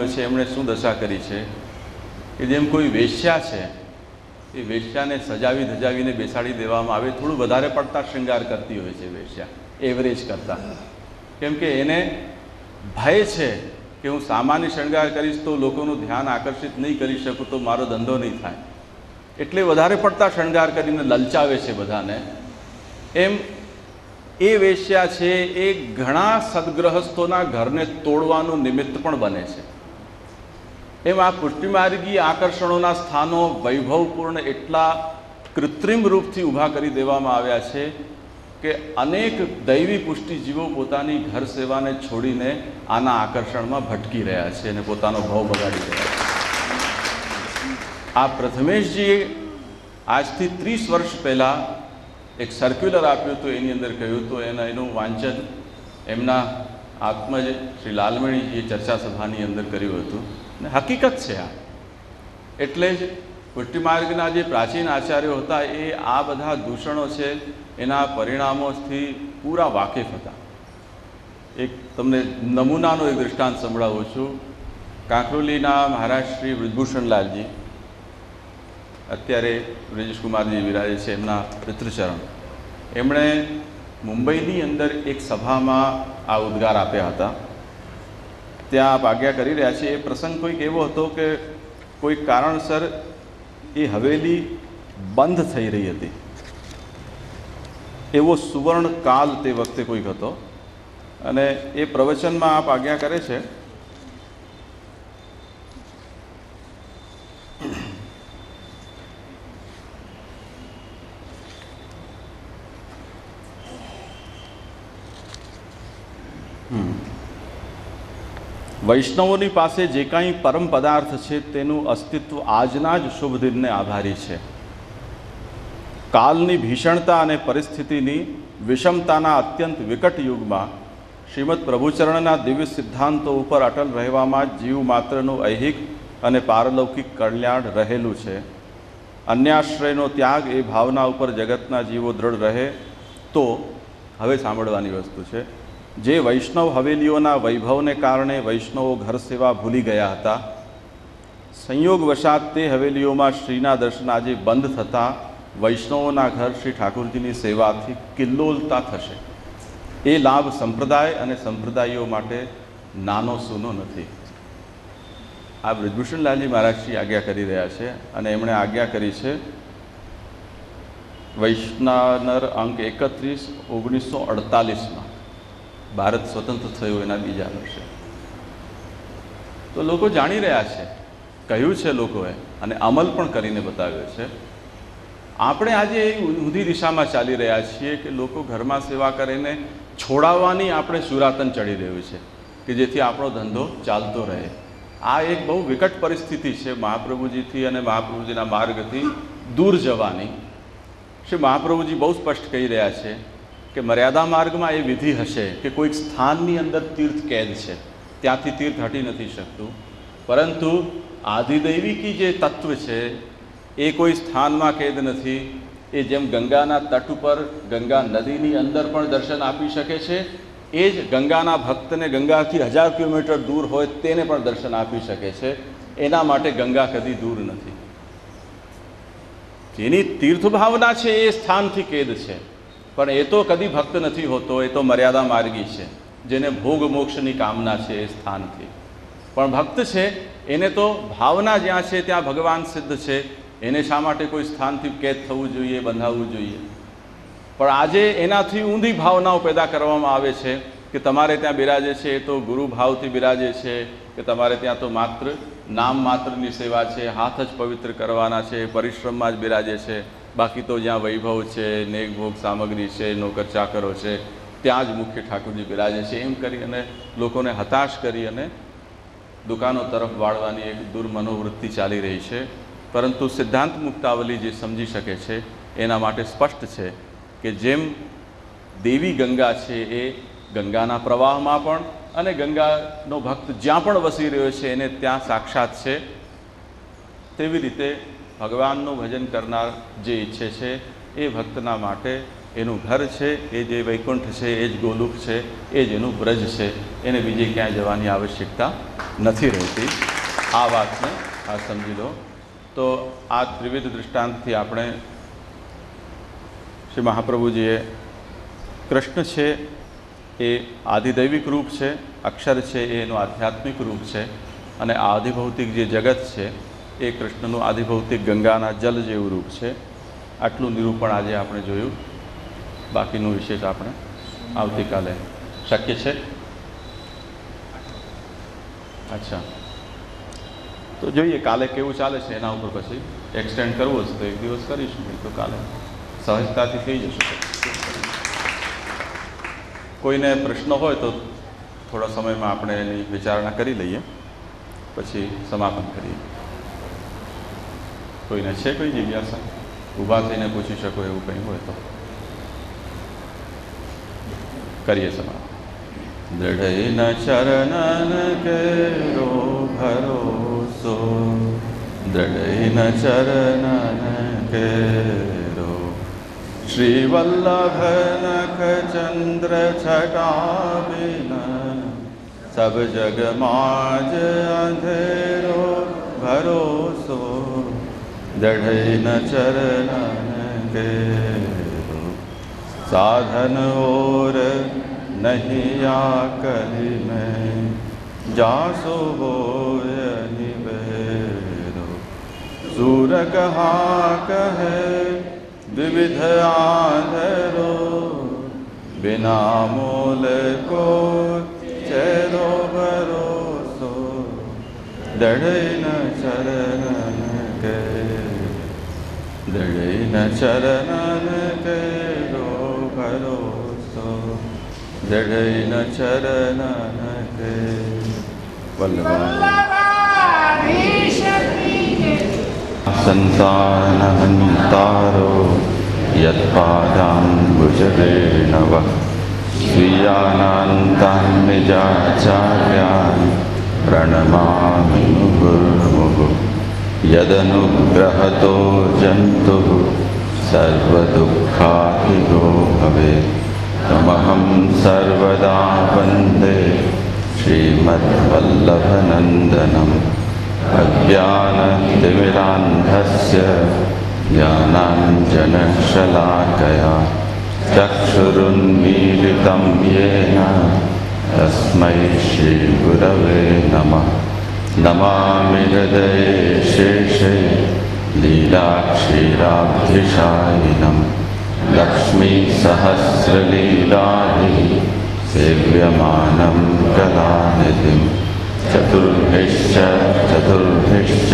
સ્વામીઓ છે એમણે શું દશા કરી છે કે જેમ કોઈ વેશ્યા છે, એ વેશ્યાને સજાવી ધજાવીને બેસાડી દેવામાં આવે, થોડું વધારે પડતા શૃંગાર કરતી હોય છે વેશ્યા એવરેજ કરતાં, કેમ કે એને ભય છે કે હું સામાન્ય શણગાર કરીશ તો લોકોનું ધ્યાન આકર્ષિત નહીં કરી શકું, તો મારો ધંધો નહીં થાય, એટલે વધારે પડતા શણગાર કરીને લલચાવે છે બધાને. એમ એ વેશ્યા છે એ ઘણા સદગ્રહસ્થોના ઘરને તોડવાનું નિમિત્ત પણ બને છે. એમ આ પુષ્ટિમાર્ગી આકર્ષણોના સ્થાનો વૈભવપૂર્ણ એટલા કૃત્રિમ રૂપથી ઊભા કરી દેવામાં આવ્યા છે કે અનેક દૈવી પુષ્ટિજીવો પોતાની ઘર સેવાને છોડીને આના આકર્ષણમાં ભટકી રહ્યા છે અને પોતાનો ભાવ બગાડી રહ્યા છે. આ પ્રથમેશજીએ આજથી 30 વર્ષ પહેલાં એક સર્ક્યુલર આપ્યું હતું, એની અંદર કહ્યું હતું, એનું વાંચન એમના આત્મજ શ્રી લાલમણીજીએ ચર્ચા સભાની અંદર કર્યું હતું. અને હકીકત છે આ. એટલે જ પુષ્ટિમાર્ગના જે પ્રાચીન આચાર્યો હતા એ આ બધા દૂષણો છે એના પરિણામોથી પૂરા વાકેફ હતા. એક તમને નમૂનાનો એક દૃષ્ટાંત સંભળાવું છું. કાંકરોલીના મહારાજ શ્રી બ્રજભૂષણલાલજી, અત્યારે બ્રજેશકુમારજી વિરાજે છે, એમના પિતૃચરણ, એમણે મુંબઈની અંદર એક સભામાં આ ઉદ્ગાર આપ્યા હતા. ત્યાં આપ આજ્ઞા કરી રહ્યા છે. એ પ્રસંગ કોઈક એવો હતો કે કોઈક કારણસર એ હવેલી બંધ થઈ રહી હતી, એવો સુવર્ણ કાલ તે વખતે કોઈક હતો. અને એ પ્રવચનમાં આપ આજ્ઞા કરે છે વૈષ્ણવોની પાસે જે કાંઈ પરમ પદાર્થ છે તેનું અસ્તિત્વ આજના જ શુભ દિનને આભારી છે. કાલની ભીષણતા અને પરિસ્થિતિની વિષમતાના અત્યંત વિકટ યુગમાં શ્રીમદ પ્રભુચરણના દિવ્ય સિદ્ધાંતો ઉપર અટલ રહેવામાં જ જીવ માત્રનું ઐહિક અને પારલૌકિક કલ્યાણ રહેલું છે. અન્યાશ્રયનો ત્યાગ એ ભાવના ઉપર જગતના જીવો દ્રઢ રહે તો, હવે સાંભળવાની વસ્તુ છે, જે વૈષ્ણવ હવેલીઓના વૈભવને કારણે વૈષ્ણવો ઘર સેવા ભૂલી ગયા હતા, સંયોગવશાત તે હવેલીઓમાં શ્રીના દર્શન આજે બંધ થતાં વૈષ્ણવોના ઘર શ્રી ઠાકુરજીની સેવાથી કિલ્લોલતા થશે. એ લાભ સંપ્રદાય અને સંપ્રદાયો માટે નાનો સૂનો નથી. આ બ્રજભૂષણલાલજી મહારાજશ્રી આજ્ઞા કરી રહ્યા છે. અને એમણે આજ્ઞા કરી છે વૈષ્ણવનર અંક 31, 1948માં, ભારત સ્વતંત્ર થયું એના બીજા વર્ષે. તો લોકો જાણી રહ્યા છે, કહ્યું છે લોકોએ, અને અમલ પણ કરીને બતાવ્યો છે. આપણે આજે ઊંધી દિશામાં ચાલી રહ્યા છીએ કે લોકો ઘરમાં સેવા કરીને છોડાવવાની આપણે સુરાતન ચડી રહ્યું છે કે જેથી આપણો ધંધો ચાલતો રહે. આ એક બહુ વિકટ પરિસ્થિતિ છે મહાપ્રભુજીથી અને મહાપ્રભુજીના માર્ગથી દૂર જવાની. શ્રી મહાપ્રભુજી બહુ સ્પષ્ટ કહી રહ્યા છે કે મર્યાદા માર્ગમાં એ વિધિ હશે કે કોઈક સ્થાનની અંદર તીર્થ કેદ છે, ત્યાંથી તીર્થ હટી નથી શકતું, પરંતુ આધિદૈવિકી જે તત્વ છે એ કોઈ સ્થાનમાં કેદ નથી. એ જેમ ગંગાના તટ ઉપર ગંગા નદીની અંદર પણ દર્શન આપી શકે છે, એ જ ગંગાના ભક્તને ગંગાથી 1000 કિલોમીટર દૂર હોય તેને પણ દર્શન આપી શકે છે. એના માટે ગંગા કદી દૂર નથી. જેની તીર્થ ભાવના છે એ સ્થાનથી કેદ છે, પણ એ તો કદી ભક્ત નથી હોતો, એ તો મર્યાદા માર્ગી છે, જેને ભોગ મોક્ષની કામના છે એ સ્થાનથી. પણ ભક્ત છે એને તો ભાવના જ્યાં છે ત્યાં ભગવાન સિદ્ધ છે, એને શા માટે કોઈ સ્થાનથી કેદ થવું જોઈએ, બંધાવવું જોઈએ? પણ આજે એનાથી ઊંધી ભાવનાઓ પેદા કરવામાં આવે છે કે તમારે ત્યાં બિરાજે છે એ તો ગુરુ ભાવથી બિરાજે છે, કે તમારે ત્યાં તો માત્ર નામ માત્રની સેવા છે, હાથ જ પવિત્ર કરવાના છે, પરિશ્રમમાં જ બિરાજે છે, બાકી તો જ્યાં વૈભવ છે, નેકભોગ સામગ્રી છે, નોકર ચાકરો છે, ત્યાં જ મુખ્ય ઠાકોરજી બિરાજે છે. એમ કરી અને લોકોને હતાશ કરી અને દુકાનો તરફ વાળવાની એક દુર્મનોવૃત્તિ ચાલી રહી છે. પરંતુ સિદ્ધાંત મુક્તાવલી જે સમજી શકે છે એના માટે સ્પષ્ટ છે કે જેમ દેવી ગંગા છે એ ગંગાના પ્રવાહમાં પણ, અને ગંગાનો ભક્ત જ્યાં પણ વસી રહ્યો છે એને ત્યાં સાક્ષાત છે, તેવી રીતે ભગવાનનું ભજન કરનાર જે ઈચ્છે છે એ ભક્તના માટે એનું ઘર છે, એ જે વૈકુંઠ છે, એ જ ગોલુક છે, એ જ એનું બ્રજ છે. એને બીજે ક્યાંય જવાની આવશ્યકતા નથી રહેતી. આ વાતને આ સમજી લો. તો આ ત્રિવિધ દૃષ્ટાંતથી આપણે શ્રી મહાપ્રભુજીએ કૃષ્ણ છે એ આધિદૈવિક રૂપ છે, અક્ષર છે એ એનું આધ્યાત્મિક રૂપ છે, અને આ આધિભૌતિક જે જગત છે એ કૃષ્ણનું આધિભૌતિક ગંગાના જલ જેવું રૂપ છે. આટલું નિરૂપણ આજે આપણે જોયું. બાકીનું વિશેષ આપણે આવતીકાલે શક્ય છે. અચ્છા, તો જોઈએ કાલે કેવું ચાલે છે એના ઉપર પછી એક્સટેન્ડ કરવો છે તો એક દિવસ કરીશું, નહીં તો કાલે સહજતાથી થઈ જશે. કોઈને પ્રશ્ન હોય તો થોડા સમયમાં આપણે એની વિચારણા કરી લઈએ, પછી સમાપન કરીએ. કોઈને છે કોઈ જિજ્ઞાસા? ઊભા થઈને પૂછી શકો એવું કંઈ હોય તો કરીએ સમાપન. દૃઢ ચરણન કેરો ભરોસો, દૃઢ ચરણન કેરો, શ્રી વલ્લભ નખ ચંદ્ર છટા બિન, સબ જગ માજ અંધેરો ભરોસો, દૃઢ ચરણન કેરો, साधन और नहीं आकली में, जासो हो निबेरो, सूर कहा कहे विविध आधरो, बिना मोल को चेरो भरोसो, दृढ़ चरण के, दृढ़ चरण के भरोसो, दृढ़ चरण के. वल्लभाधीश संतानहंतारो यत्पादाम्बुजरेणवः, स्वीयानान्तान् निजाचार्यान् प्रणमामि मुहुर्मुहुः. यदनुग्रहतो जन्तुः सर्वदुःखातिगो भवेत्, तमहं सर्वदा वन्दे श्रीमद्वल्लभनन्दनम्. अज्ञानतिमिरान्धस्य ज्ञानाञ्जनशलाकया चक्षुरुन्मीलितं येन तस्मै श्रीगुरवे नमः. नमामि हृदये शेषे लीलाक्षीराब्धिशायिनं, लक्ष्मीसहस्रलीलाभिः सेव्यमानं कलानिधिं. चतुर्भिश्च चतुर्भिश्च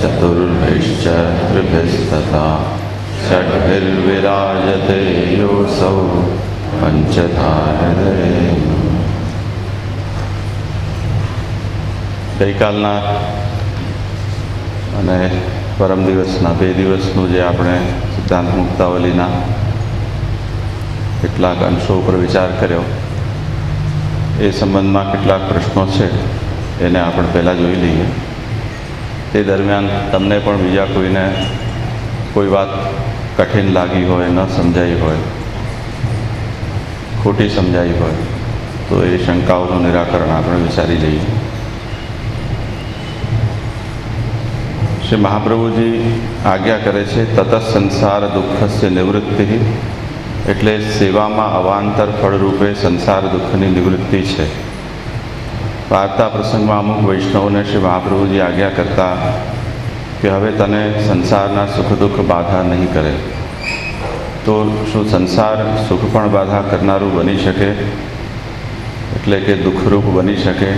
चतुर्भिश्च त्रिभिस्तथा, षड्भिर्विराजते योऽसौ पञ्चधारदये. ગઈકાલના અને પરમ દિવસના 2 દિવસનું જે આપણે સિદ્ધાંત મુક્તાવલીના કેટલાક અંશો ઉપર વિચાર કર્યો, એ સંબંધમાં કેટલાક પ્રશ્નો છે એને આપણે પહેલાં જોઈ લઈએ. તે દરમિયાન તમને પણ બીજા કોઈને કોઈ વાત કઠિન લાગી હોય, ન સમજાઈ હોય, ખોટી સમજાઈ હોય તો એ શંકાઓનું નિરાકરણ આપણે વિચારી લઈએ. શ્રી મહાપ્રભુજી આજ્ઞા કરે છે તત સંસાર દુઃખસ્ય નિવૃત્તિ, એટલે સેવામાં અવાંતર ફળરૂપે સંસાર દુઃખની નિવૃત્તિ છે. વાર્તા પ્રસંગમાં અમુક વૈષ્ણવોને શ્રી મહાપ્રભુજી આજ્ઞા કરતા કે હવે તને સંસારના સુખ દુઃખ બાધા નહીં કરે, તો શું સંસાર સુખ પણ બાધા કરનારું બની શકે, એટલે કે દુઃખરૂપ બની શકે?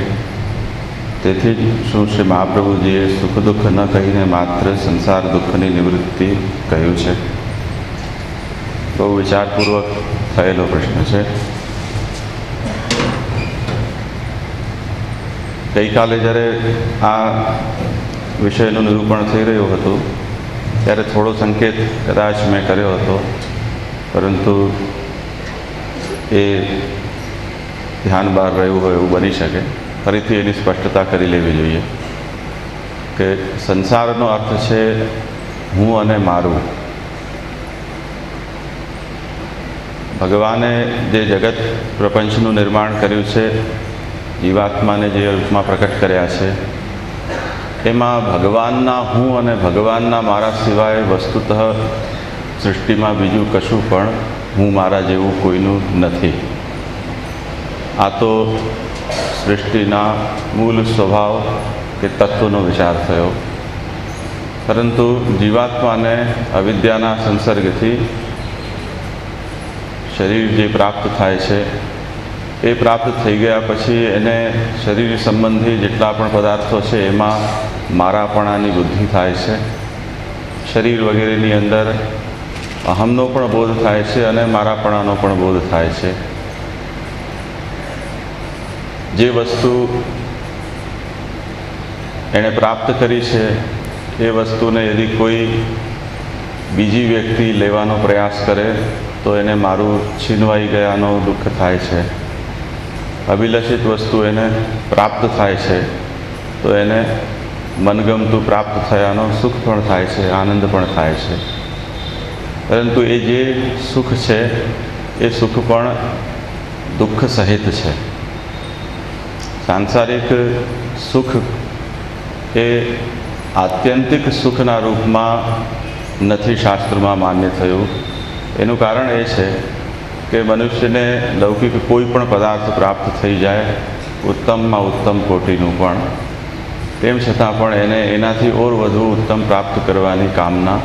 તેથી જ શું શ્રી મહાપ્રભુજીએ સુખ દુઃખ ન કહીને માત્ર સંસાર દુઃખની નિવૃત્તિ કહ્યું છે? બહુ વિચારપૂર્વક થયેલો પ્રશ્ન છે. ગઈકાલે જ્યારે આ વિષયનું નિરૂપણ થઈ રહ્યું હતું ત્યારે થોડો સંકેત કદાચ મેં કર્યો હતો, પરંતુ એ ધ્યાન બહાર રહ્યું હોય એવું બની શકે. ફરીથી એની સ્પષ્ટતા કરી લેવી જોઈએ કે સંસારનો અર્થ છે હું અને મારું. ભગવાને જે જગત પ્રપંચનું નિર્માણ કર્યું છે, જીવાત્માને જે રૂપમાં પ્રકટ કર્યા છે, એમાં ભગવાનના હું અને ભગવાનના મારા સિવાય વસ્તુતઃ સૃષ્ટિમાં બીજું કશું પણ હું મારા જેવું કોઈનું નથી. આ તો સૃષ્ટિના મૂળ સ્વભાવ કે તત્વનો વિચાર થયો. પરંતુ જીવાત્માને અવિદ્યાના સંસર્ગથી શરીર જે પ્રાપ્ત થાય છે, એ પ્રાપ્ત થઈ ગયા પછી એને શરીર સંબંધી જેટલા પણ પદાર્થો છે એમાં મારાપણાની બુદ્ધિ થાય છે. શરીર વગેરેની અંદર અહમનો પણ બોધ થાય છે અને મારાપણાનો પણ બોધ થાય છે. જે વસ્તુ એણે પ્રાપ્ત કરી છે એ વસ્તુને યદિ કોઈ બીજી વ્યક્તિ લેવાનો પ્રયાસ કરે તો એને મારું છીનવાઈ ગયાનો દુઃખ થાય છે. અભિલષિત વસ્તુ એને પ્રાપ્ત થાય છે તો એને મનગમતું પ્રાપ્ત થયાનો સુખ પણ થાય છે, આનંદ પણ થાય છે. પરંતુ એ જે સુખ છે એ સુખ પણ દુઃખ સહિત છે. સાંસારિક સુખ એ આત્યંતિક સુખના રૂપમાં નથી શાસ્ત્રમાં માન્ય થયું. એનું કારણ એ છે કે મનુષ્યને લૌકિક કોઈ પણ પદાર્થ પ્રાપ્ત થઈ જાય, ઉત્તમમાં ઉત્તમ કોટીનું પણ, તેમ છતાં પણ એને એનાથી ઓર વધુ ઉત્તમ પ્રાપ્ત કરવાની કામના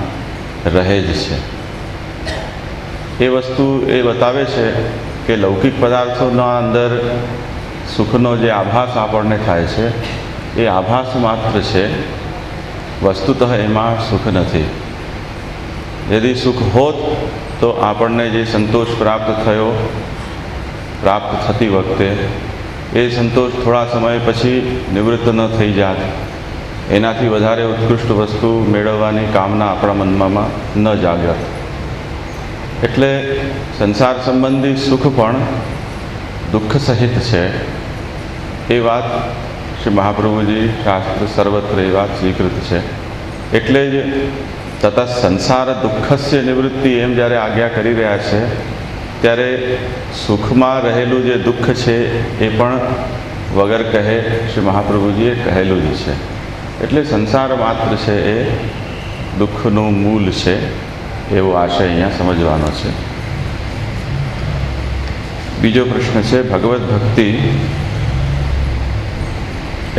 રહે જ છે. એ વસ્તુ એ બતાવે છે કે લૌકિક પદાર્થોના અંદર સુખનો જે આભાસ આપણને થાય છે એ આભાસ માત્ર છે, વસ્તુતઃ એમાં સુખ નથી. યદિ સુખ હોત તો આપણને જે સંતોષ પ્રાપ્ત થયો, પ્રાપ્ત થતી વખતે એ સંતોષ થોડા સમય પછી નિવૃત્ત ન થઈ જાત, એનાથી વધારે ઉત્કૃષ્ટ વસ્તુ મેળવવાની કામના આપણા મનમાં ન જાગત. એટલે સંસાર સંબંધી સુખ પણ દુઃખ સહિત છે. એ વાત શ્રી મહાપ્રભુજી શાસ્ત્ર સર્વત્ર એ વાત સ્વીકૃત છે. એટલે જ તથા સંસાર દુઃખસ્ય નિવૃત્તિ એમ જ્યારે આજ્ઞા કરી રહ્યા છે ત્યારે સુખમાં રહેલું જે દુઃખ છે એ પણ વગર કહે શ્રી મહાપ્રભુજીએ કહેલું જ છે. એટલે સંસાર માત્ર છે એ દુઃખનું મૂળ છે, એવો આશય અહીંયા સમજવાનો છે. બીજો પ્રશ્ન છે, ભગવદ્ ભક્તિ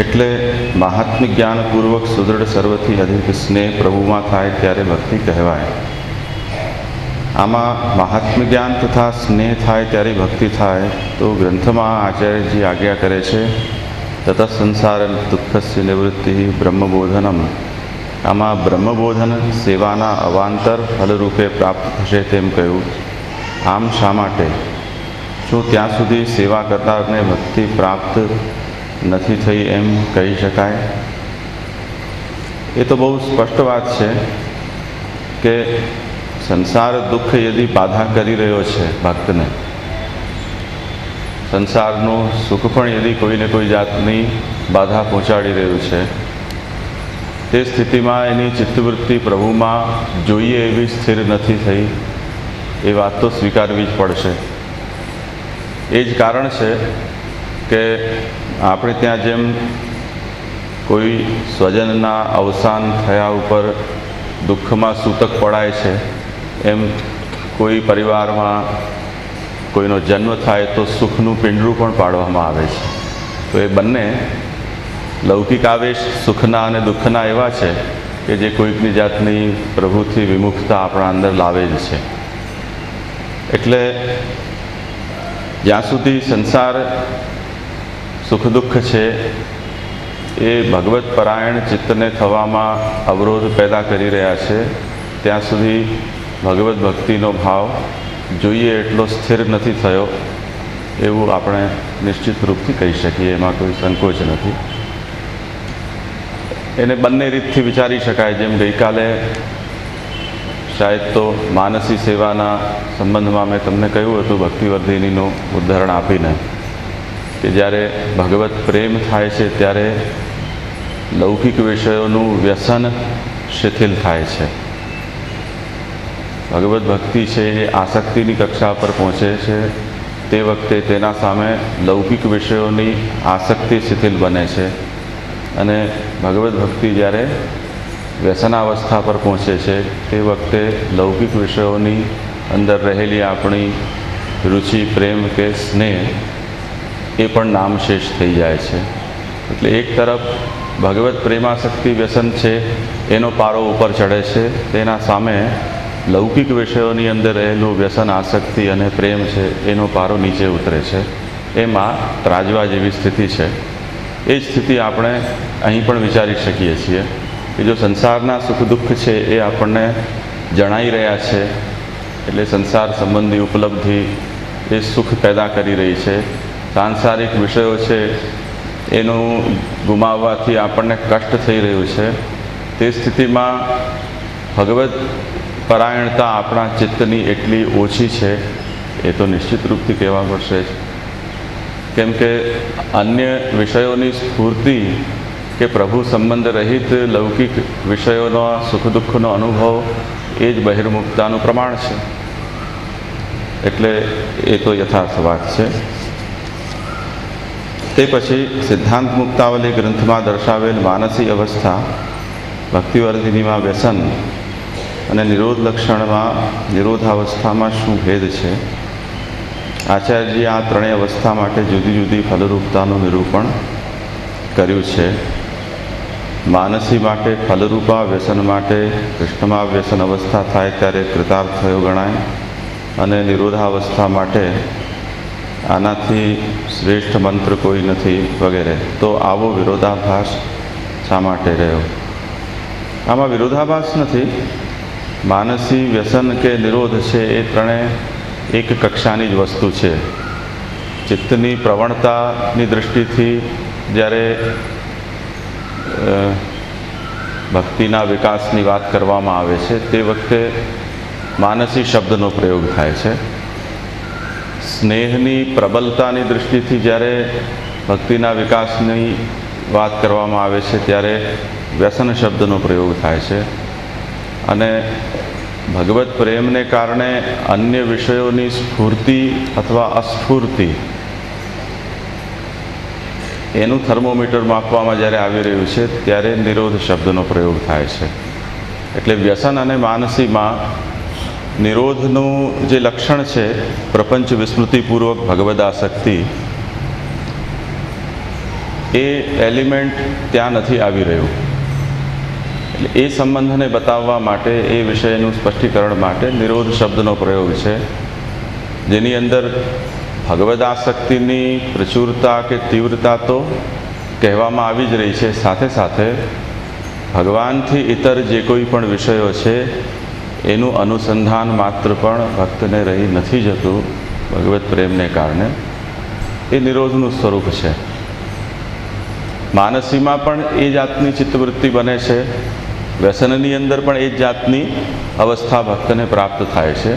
એટલે મહાત્મ્ય જ્ઞાનપૂર્વક સુદૃઢ સર્વથી અધિક સ્નેહ પ્રભુમાં થાય ત્યારે ભક્તિ કહેવાય. આમાં મહાત્મ્ય જ્ઞાન તથા સ્નેહ થાય ત્યારે ભક્તિ થાય તો ગ્રંથમાં આચાર્યજી આજ્ઞા કરે છે, તથા સંસાર દુઃખસ્ય નિવૃત્તિ બ્રહ્મબોધનમ. આમાં બ્રહ્મબોધન સેવાના અવાંતર ફલરૂપે પ્રાપ્ત થશે તેમ કહ્યું. આમ શા માટે? શું ત્યાં સુધી સેવા કરનારને ભક્તિ પ્રાપ્ત નથી થઈ એમ કહી શકાય? એ તો બહુ સ્પષ્ટ વાત છે કે સંસાર દુઃખ યદિ બાધા કરી રહ્યો છે ભક્તને, સંસારનું સુખ પણ યદિ કોઈને કોઈ જાતની બાધા પહોંચાડી રહ્યું છે, તે સ્થિતિમાં એની ચિત્તવૃત્તિ પ્રભુમાં જોઈએ એવી સ્થિર નથી થઈ, એ વાત તો સ્વીકારવી જ પડશે. એ જ કારણ છે કે આપણે ત્યાં જેમ કોઈ સ્વજનના અવસાન થયા ઉપર દુઃખમાં સૂતક પડાય છે, એમ કોઈ પરિવારમાં કોઈનો જન્મ થાય તો સુખનું પિંડરું પણ પાડવામાં આવે છે. તો એ બંને લૌકિક આવેશ સુખના અને દુઃખના એવા છે કે જે કોઈકની જાતની પ્રભુથી વિમુખતા આપણા અંદર લાવે જ છે. એટલે જ્યાં સુધી સંસાર સુખ દુઃખ છે એ ભગવત પરાયણ ચિત્તને થવામાં અવરોધ પેદા કરી રહ્યા છે, ત્યાં સુધી ભગવત ભક્તિનો ભાવ જોઈએ એટલો સ્થિર નથી થયો એવું આપણે નિશ્ચિત રૂપથી કહી શકીએ. એમાં કોઈ સંકોચ નથી. એને બંને રીતથી વિચારી શકાય. જેમ ગઈકાલે શાયદ તો માનસી સેવાના સંબંધમાં મેં તમને કહ્યું હતું ભક્તિવર્ધિનીનું ઉદાહરણ આપીને, કે જ્યારે ભગવત પ્રેમ થાય છે ત્યારે લૌકિક વિષયોનું વ્યસન શિથિલ થાય છે. ભગવદ્ ભક્તિ છે એ આસક્તિની કક્ષા પર પહોંચે છે તે વખતે તેના સામે લૌકિક વિષયોની આસક્તિ શિથિલ બને છે અને ભગવદ્ ભક્તિ જ્યારે વ્યસનાવસ્થા પર પહોંચે છે તે વખતે લૌકિક વિષયોની અંદર રહેલી આપણી રુચિ, પ્રેમ કે સ્નેહ એ પણ નામશેષ થઈ જાય છે. એટલે એક તરફ ભગવત પ્રેમાસક્તિ વ્યસન છે એનો પારો ઉપર ચડે છે, તેના સામે લૌકિક વિષયોની અંદર રહેલું વ્યસન, આસક્તિ અને પ્રેમ છે એનો પારો નીચે ઉતરે છે. એમાં ત્રાજવા જેવી સ્થિતિ છે. એ જ સ્થિતિ આપણે અહીં પણ વિચારી શકીએ છીએ કે જો સંસારના સુખ દુઃખ છે એ આપણને જણાઈ રહ્યા છે, એટલે સંસાર સંબંધી ઉપલબ્ધિ એ સુખ પેદા કરી રહી છે, સાંસારિક વિષયો છે એનું ગુમાવવાથી આપણને કષ્ટ થઈ રહ્યું છે, તે સ્થિતિમાં ભગવદ્ પરાયણતા આપણા ચિત્તની એટલી ઓછી છે એ તો નિશ્ચિત રૂપથી કહેવા પડશે જ. કેમ કે અન્ય વિષયોની સ્ફૂર્તિ કે પ્રભુ સંબંધ રહિત લૌકિક વિષયોનો સુખ દુઃખનો અનુભવ એ જ બહિર્મુખતાનું પ્રમાણ છે. એટલે એ તો યથાર્થ વાત છે. તે પછી સિદ્ધાંત મુક્તાવલી ગ્રંથમાં દર્શાવેલ માનસી અવસ્થા, ભક્તિવર્ધિનીમાં વ્યસન અને નિરોધ લક્ષણમાં નિરોધાવસ્થામાં શું ભેદ છે? આચાર્યજીએ આ ત્રણેય અવસ્થા માટે જુદી જુદી ફલરૂપતાનું નિરૂપણ કર્યું છે. માનસી માટે ફલરૂપા, વ્યસન માટે કૃષ્ણમાં વ્યસન અવસ્થા થાય ત્યારે કૃતાર્થ થયો ગણાય અને નિરોધાવસ્થા માટે આનાથી શ્રેષ્ઠ મંત્ર કોઈ નથી વગેરે. તો આવો વિરોધાભાસ શા માટે રહ્યો? આમાં વિરોધાભાસ નથી. માનસી, વ્યસન કે નિરોધ છે એ ત્રણેય એક કક્ષાની જ વસ્તુ છે. ચિત્તની પ્રવણતાની દૃષ્ટિથી જ્યારે ભક્તિના વિકાસની વાત કરવામાં આવે છે તે વખતે માનસી શબ્દનો પ્રયોગ થાય છે. સ્નેહની પ્રબલતાની દૃષ્ટિથી જ્યારે ભક્તિના વિકાસની વાત કરવામાં આવે છે ત્યારે વ્યસન શબ્દનો પ્રયોગ થાય છે. અને ભગવત પ્રેમને કારણે અન્ય વિષયોની સ્ફૂર્તિ અથવા અસ્ફૂર્તિ એનું થર્મોમીટર માપવામાં જ્યારે આવી રહ્યું છે ત્યારે નિરોધ શબ્દનો પ્રયોગ થાય છે. એટલે વ્યસન અને માનસીમાં નિરોધનું જે લક્ષણ છે, પ્રપંચ વિસ્મૃતિપૂર્વક ભગવદાસક્તિ, એ એલિમેન્ટ ત્યાં નથી આવી રહ્યું. એટલે એ સંબંધને બતાવવા માટે, એ વિષયનું સ્પષ્ટીકરણ માટે નિરોધ શબ્દનો પ્રયોગ છે, જેની અંદર ભગવદાસક્તિની પ્રચુરતા કે તીવ્રતા તો કહેવામાં આવી જ રહી છે, સાથે સાથે ભગવાનથી ઇતર જે કોઈ પણ વિષયો છે એનું અનુસંધાન માત્ર પણ ભક્તને રહી નથી જતું ભગવત પ્રેમને કારણે. એ નિરોધનું સ્વરૂપ છે. માનસીમાં પણ એ જાતની ચિત્તવૃત્તિ બને છે, વ્યસનની અંદર પણ એ જ જાતની અવસ્થા ભક્તને પ્રાપ્ત થાય છે,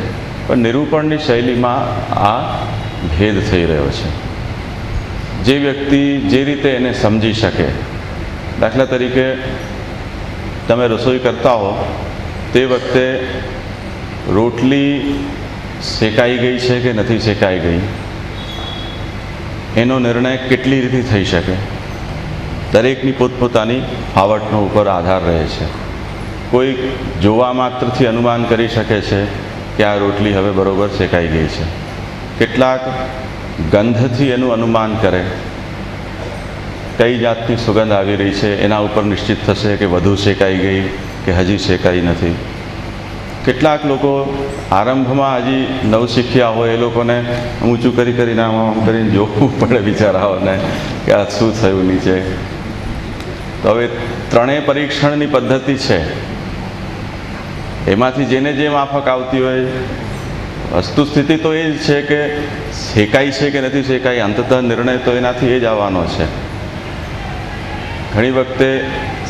પણ નિરૂપણની શૈલીમાં આ ભેદ થઈ રહ્યો છે. જે વ્યક્તિ જે રીતે એને સમજી શકે, દાખલા તરીકે તમે રસોઈ કરતા હો તે વખતે રોટલી શેકાઈ ગઈ છે કે નથી શેકાઈ ગઈ એનો નિર્ણય કેટલી રીતે થઈ શકે? દરેકની પોતપોતાની ફાવટનો ઉપર આધાર રહે છે. કોઈ જોવા માત્રથી અનુમાન કરી શકે છે કે આ રોટલી હવે બરોબર શેકાઈ ગઈ છે. કેટલાક ગંધથી એનું અનુમાન કરે, કઈ જાતની સુગંધ આવી રહી છે એના ઉપર નિશ્ચિત થશે કે વધુ શેકાઈ ગઈ કે હજી શેકાઈ નથી. કેટલાક લોકો આરંભમાં હજી નવશીખ્યા હોય, એ લોકોને ઊંચું કરીને આમ કરીને જોવું પડે બિચારાઓને કે આ શું થયું નીચે. તો હવે ત્રણેય પરીક્ષણની પદ્ધતિ છે, એમાંથી જેને જે માફક આવતી હોય, વસ્તુસ્થિતિ તો એ જ છે કે શેકાઈ છે કે નથી શેકાઈ, અંતતઃ નિર્ણય તો એનાથી એ જ આવવાનો છે. ઘણી વખતે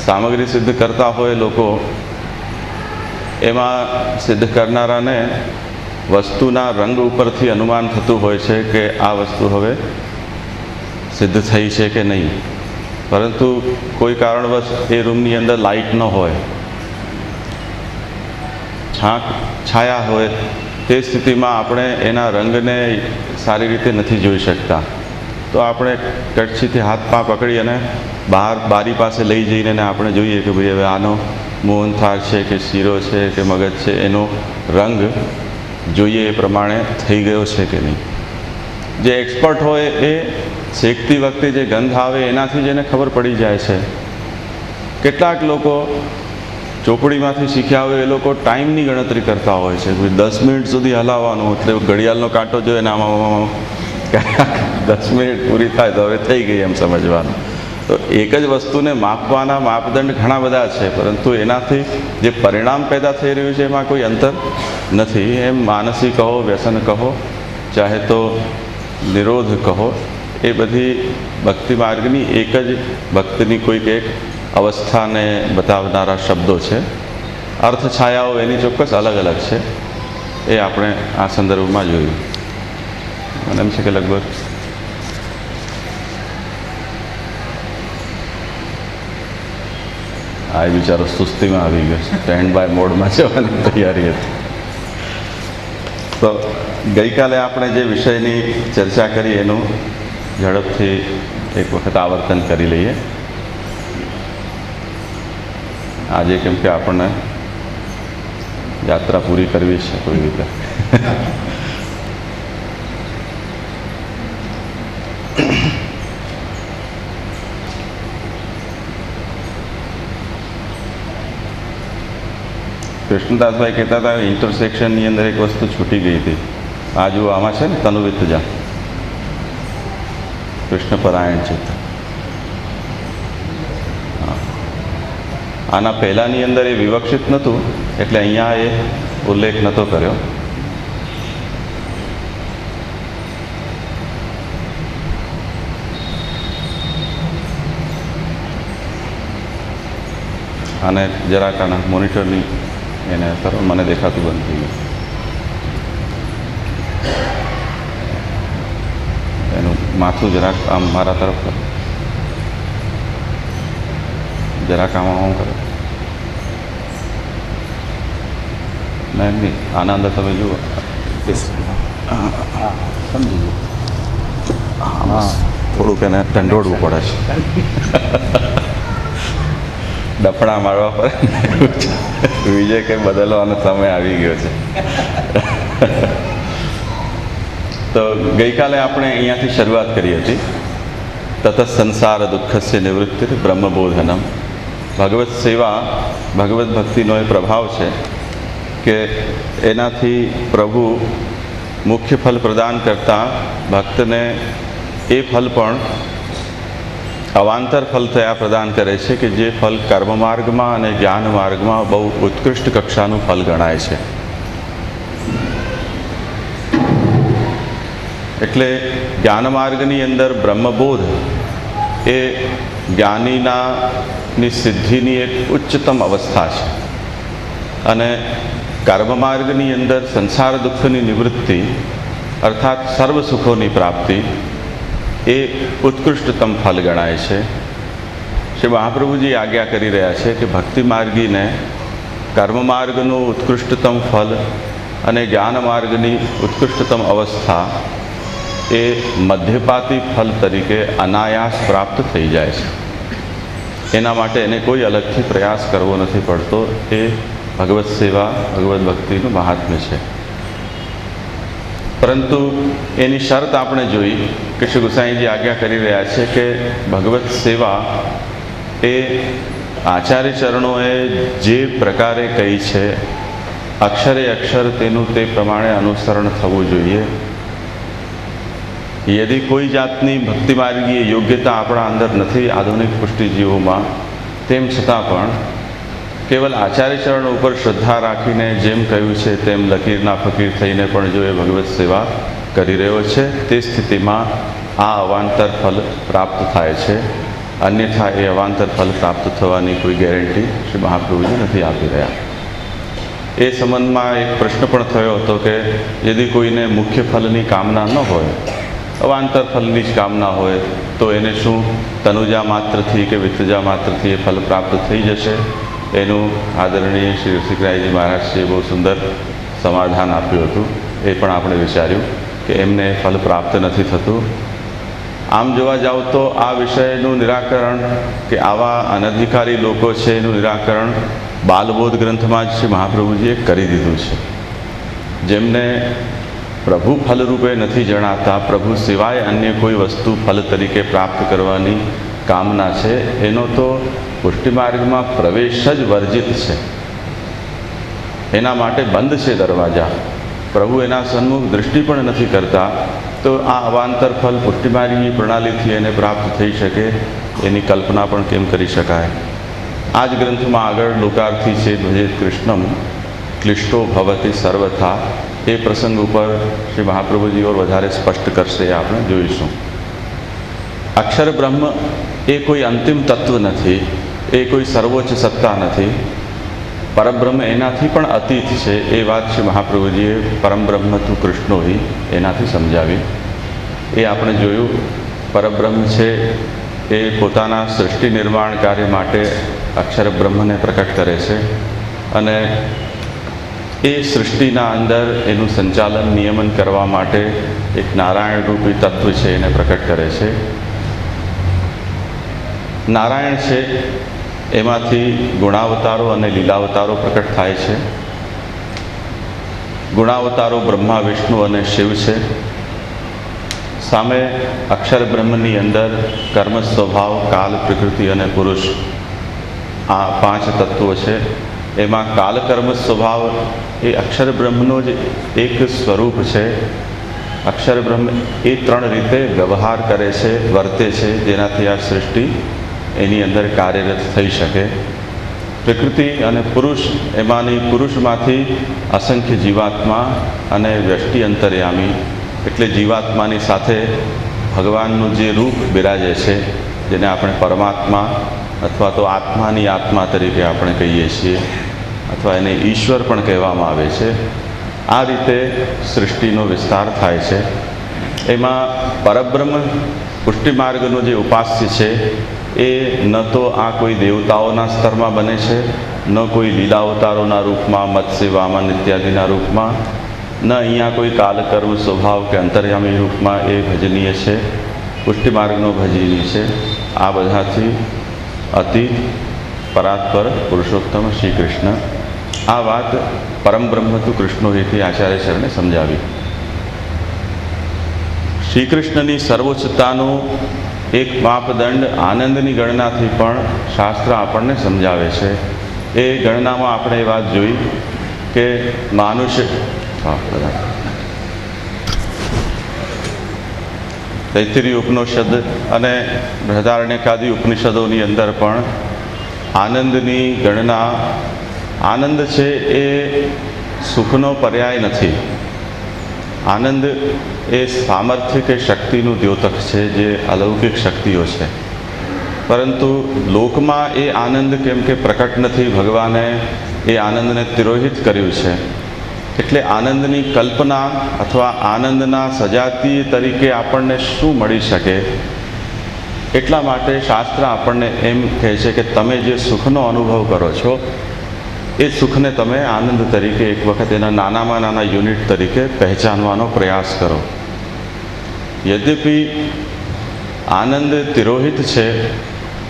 સામગ્રી સિદ્ધ કરતા હોય લોકો, એમાં સિદ્ધ કરનારાને વસ્તુના રંગ ઉપરથી અનુમાન થતું હોય છે કે આ વસ્તુ હવે સિદ્ધ થઈ છે કે નહીં. પરંતુ કોઈ કારણવશ એ રૂમની અંદર લાઇટ ન હોય છાયા હોય તે સ્થિતિમાં આપણે એના રંગને સારી રીતે નથી જોઈ શકતા. તો આપણે કડછીથી હાથ પા પકડી અને બહાર બારી પાસે લઈ જઈને આપણે જોઈએ કે ભાઈ હવે આનો મોહનથાળ છે કે શીરો છે કે મગજ છે, એનો રંગ જોઈએ એ પ્રમાણે થઈ ગયો છે કે નહીં. જે એક્સપર્ટ હોય એ શેકતી વખતે જે ગંધ આવે એનાથી જ એને ખબર પડી જાય છે. કેટલાક લોકો ચોપડીમાંથી શીખ્યા હોય એ લોકો ટાઈમની ગણતરી કરતા હોય છે. 10 મિનિટ સુધી હલાવવાનું, એટલે ઘડિયાળનો કાંટો જોઈએ ને આમાં 10 મિનિટ પૂરી થાય તો હવે થઈ ગઈ એમ સમજવાનું. તો એક જ વસ્તુને માપવાના માપદંડ ઘણા બધા છે, પરંતુ એનાથી જે પરિણામ પેદા થઈ રહ્યું છે એમાં કોઈ અંતર નથી. એમ માનસી કહો, વ્યસન કહો, ચાહે તો નિરોધ કહો, એ બધી ભક્તિ માર્ગની એક જ ભક્તિની કોઈક એક અવસ્થાને બતાવનારા શબ્દો છે. અર્થ છાયાઓ એની ચોક્કસ અલગ અલગ છે. એ આપણે આ સંદર્ભમાં જોયું. મને એમ છે કે લગભગ આ બિચારો સુસ્તીમાં આવી ગયો, સ્ટેન્ડ બાય મોડમાં જવાની તૈયારી હતી. તો ગઈકાલે આપણે જે વિષયની ચર્ચા કરી એનું ઝડપથી એક વખત આવર્તન કરી લઈએ. આજે કેમ કે આપણને યાત્રા પૂરી કરવી છે કોઈ રીતે. કૃષ્ણદાસભાઈ કહેતા હતા ઇન્ટરસેક્શનની અંદર એક વસ્તુ છૂટી ગઈ હતી. આ જુઓ, આમાં છે ને તનુવિત્તજા, કૃષ્ણપરાયણ ચિત્ત. આના પહેલાંની અંદર એ વિવક્ષિત નહોતું, એટલે અહીંયા એ ઉલ્લેખ નહોતો કર્યો. અને જરાક આના મોનિટરની એને કરો, મને દેખાતું બંધ થઈ ગયું. એનું માથું જરાક આમ મારા તરફ કરો, જરાક આમાં હું કરો. ના એમ નહીં, આના અંદર તમે જુઓ, સમજી જુઓ. હા, થોડુંક એને ઢંઢોળવું પડે છે, ડફડા મારવા પર. વિજય કંઈ બદલવાનો સમય આવી ગયો છે. તો ગઈકાલે આપણે અહીંયાથી શરૂઆત કરી હતી. તત સંસાર દુઃખસ્ય નિવૃત્તિ બ્રહ્મબોધનમ. ભગવત સેવા, ભગવત ભક્તિનો એ પ્રભાવ છે કે એનાથી પ્રભુ મુખ્ય ફલ પ્રદાન કરતાં ભક્તને એ ફલ પણ અવાંતર ફલ થયા પ્રદાન કરે છે કે જે ફલ કર્મ માર્ગમાં અને જ્ઞાન માર્ગમાં બહુ ઉત્કૃષ્ટ કક્ષાનું ફલ ગણાય છે. એટલે જ્ઞાન માર્ગની અંદર બ્રહ્મબોધ એ જ્ઞાનીની સિદ્ધિની એક ઉચ્ચતમ અવસ્થા છે, અને કર્મ માર્ગની અંદર સંસાર દુઃખની નિવૃત્તિ અર્થાત સર્વ સુખોની પ્રાપ્તિ એ ઉત્કૃષ્ટતમ ફલ ગણાય છે. શ્રી મહાપ્રભુજી આજ્ઞા કરી રહ્યા છે કે ભક્તિ માર્ગીને કર્મ માર્ગનું ઉત્કૃષ્ટતમ ફલ અને જ્ઞાન માર્ગની ઉત્કૃષ્ટતમ અવસ્થા એ મધ્યપાતી ફલ તરીકે અનાયાસ પ્રાપ્ત થઈ જાય છે. એના માટે એને કોઈ અલગથી પ્રયાસ કરવો નથી પડતો. એ ભગવત સેવા, ભગવત ભક્તિનું મહાત્મ્ય છે. પરંતુ એની શરત આપણે જોઈ કે શ્રી ગુસાઈજી આજ્ઞા કરી રહ્યા છે કે ભગવત સેવા એ આચાર્ય ચરણોએ જે પ્રકારે કહી છે, અક્ષરે અક્ષર તેનું તે પ્રમાણે અનુસરણ થવું જોઈએ. યદિ કોઈ જાતની ભક્તિ માર્ગીય યોગ્યતા આપણા અંદર નથી આધુનિક પુષ્ટિજીવોમાં, તેમ છતાં પણ કેવલ આચાર્ય ચરણ ઉપર શ્રદ્ધા રાખીને જેમ કહ્યું છે તેમ લકીરના ફકીર થઈને પણ જો એ ભગવત સેવા કરી રહ્યો છે, તે સ્થિતિમાં આ અવાંતર ફલ પ્રાપ્ત થાય છે. અન્યથા એ અવાંતર ફલ પ્રાપ્ત થવાની કોઈ ગેરંટી શ્રી મહાપ્રભુજી નથી આપી રહ્યા. એ સંબંધમાં એક પ્રશ્ન પણ થયો હતો કે યદિ કોઈને મુખ્ય ફલની કામના ન હોય, અવાંતર ફલની જ કામના હોય, તો એને શું તનુજા માત્રથી કે વિત્તજા માત્રથી એ ફલ પ્રાપ્ત થઈ જશે? એનું આદરણીય શ્રી ઋષિકરાયજી મહારાજશ્રીએ બહુ સુંદર સમાધાન આપ્યું હતું. એ પણ આપણે વિચાર્યું કે એમને ફલ પ્રાપ્ત નથી થતું. આમ જોવા જાઓ તો આ વિષયનું નિરાકરણ કે આવા અનધિકારી લોકો છે એનું નિરાકરણ બાલબોધ ગ્રંથમાં જ શ્રી મહાપ્રભુજીએ કરી દીધું છે. જેમને પ્રભુ ફલરૂપે નથી જણાતા, પ્રભુ સિવાય અન્ય કોઈ વસ્તુ ફલ તરીકે પ્રાપ્ત કરવાની કામના છે, એનો તો પુષ્ટિમાર્ગમાં પ્રવેશ જ વર્જિત છે. એના માટે બંધ છે દરવાજા. પ્રભુ એના સન્મુખ દૃષ્ટિ પણ નથી કરતા. તો આ અવાંતર ફલ પુષ્ટિમાર્ગની પ્રણાલીથી એને પ્રાપ્ત થઈ શકે એની કલ્પના પણ કેમ કરી શકાય. આ જ ગ્રંથમાં આગળ લોકાર્થી છે ભજેત કૃષ્ણમ ક્લિષ્ટો ભવતી સર્વથા, એ પ્રસંગ ઉપર શ્રી મહાપ્રભુજી ઓર વધારે સ્પષ્ટ કરશે, આપણે જોઈશું. અક્ષર બ્રહ્મ એ કોઈ અંતિમ તત્વ નથી, એ કોઈ સર્વોચ્ચ સત્તા નથી. પરબ્રહ્મ એનાથી પણ અતીત છે. એ વાત શ્રી મહાપ્રભુજીએ પરમબ્રહ્મ તું કૃષ્ણો હિ એનાથી સમજાવી. એ આપણે જોયું. પરબ્રહ્મ છે એ પોતાના સૃષ્ટિ નિર્માણ કાર્ય માટે અક્ષર બ્રહ્મને પ્રકટ કરે છે અને એ સૃષ્ટિના અંદર એનું સંચાલન નિયમન કરવા માટે એક નારાયણ રૂપી તત્વ છે એને પ્રકટ કરે છે. નારાયણ છે એમાંથી ગુણાવતારો અને લીલાવતારો પ્રકટ થાય છે. ગુણાવતારો બ્રહ્મા, વિષ્ણુ અને શિવ છે. સામે અક્ષર બ્રહ્મની અંદર કર્મ, સ્વભાવ, કાલ, પ્રકૃતિ અને પુરુષ, આ 5 તત્વો છે. એમાં કાલ, કર્મ, સ્વભાવ એ અક્ષર બ્રહ્મનો જ એક સ્વરૂપ છે. અક્ષર બ્રહ્મ એ 3 રીતે વ્યવહાર કરે છે, વર્તે છે, જેનાથી આ સૃષ્ટિ એની અંદર કાર્યરત થઈ શકે. પ્રકૃતિ અને પુરુષ, એમાંની પુરુષમાંથી અસંખ્ય જીવાત્મા અને વ્યષ્ટિ અંતર્યામી, એટલે જીવાત્માની સાથે ભગવાનનું જે રૂપ બિરાજે છે, જેને આપણે પરમાત્મા અથવા તો આત્માની આત્મા તરીકે આપણે કહીએ છીએ, અથવા એને ઈશ્વર પણ કહેવામાં આવે છે. આ રીતે સૃષ્ટિનો વિસ્તાર થાય છે. એમાં પરબ્રહ્મ પુષ્ટિમાર્ગનો જે ઉપાસ્ય છે એ ન તો આ કોઈ દેવતાઓના સ્તરમાં બને છે, ન કોઈ લીલાવતારોના રૂપમાં, મત્સ્ય, વામન ઇત્યાદિના રૂપમાં, ન અહીંયા કોઈ કાલકર્મ, સ્વભાવ કે અંતર્યામી રૂપમાં એ ભજનીય છે. પુષ્ટિમાર્ગનો ભજનીય છે. આ બધાથી અતિ પરાત્પર પુરુષોત્તમ શ્રી કૃષ્ણ. આ વાત પરમ બ્રહ્મ તું કૃષ્ણો હેથી આચાર્ય શરણે સમજાવી. શ્રી કૃષ્ણની સર્વોચ્ચતાનું એક માપદંડ આનંદની ગણનાથી પણ શાસ્ત્ર આપણને સમજાવે છે. એ ગણનામાં આપણે એ વાત જોઈ કે માનુષ્ય તૈત્તિરીય ઉપનિષદ અને બૃહદારણ્યકાદી ઉપનિષદોની અંદર પણ આનંદની ગણના, આનંદ છે એ સુખનો પર્યાય નથી. આનંદ એ સામર્થ્ય કે શક્તિનું દ્યોતક છે, જે અલૌકિક શક્તિઓ છે. પરંતુ લોકમાં એ આનંદ કેમ કે પ્રકટ નથી, ભગવાને એ આનંદને તિરોહિત કર્યું છે. એટલે આનંદની કલ્પના અથવા આનંદના સજાતીય તરીકે આપણને શું મળી શકે, એટલા માટે શાસ્ત્ર આપણને એમ કહે છે કે તમે જે સુખનો અનુભવ કરો છો એ સુખને તમે આનંદ તરીકે એક વખત એના નાનામાં નાના યુનિટ તરીકે પહેચાનવાનો પ્રયાસ કરો. યદ્યપિ આનંદ તિરોહિત છે,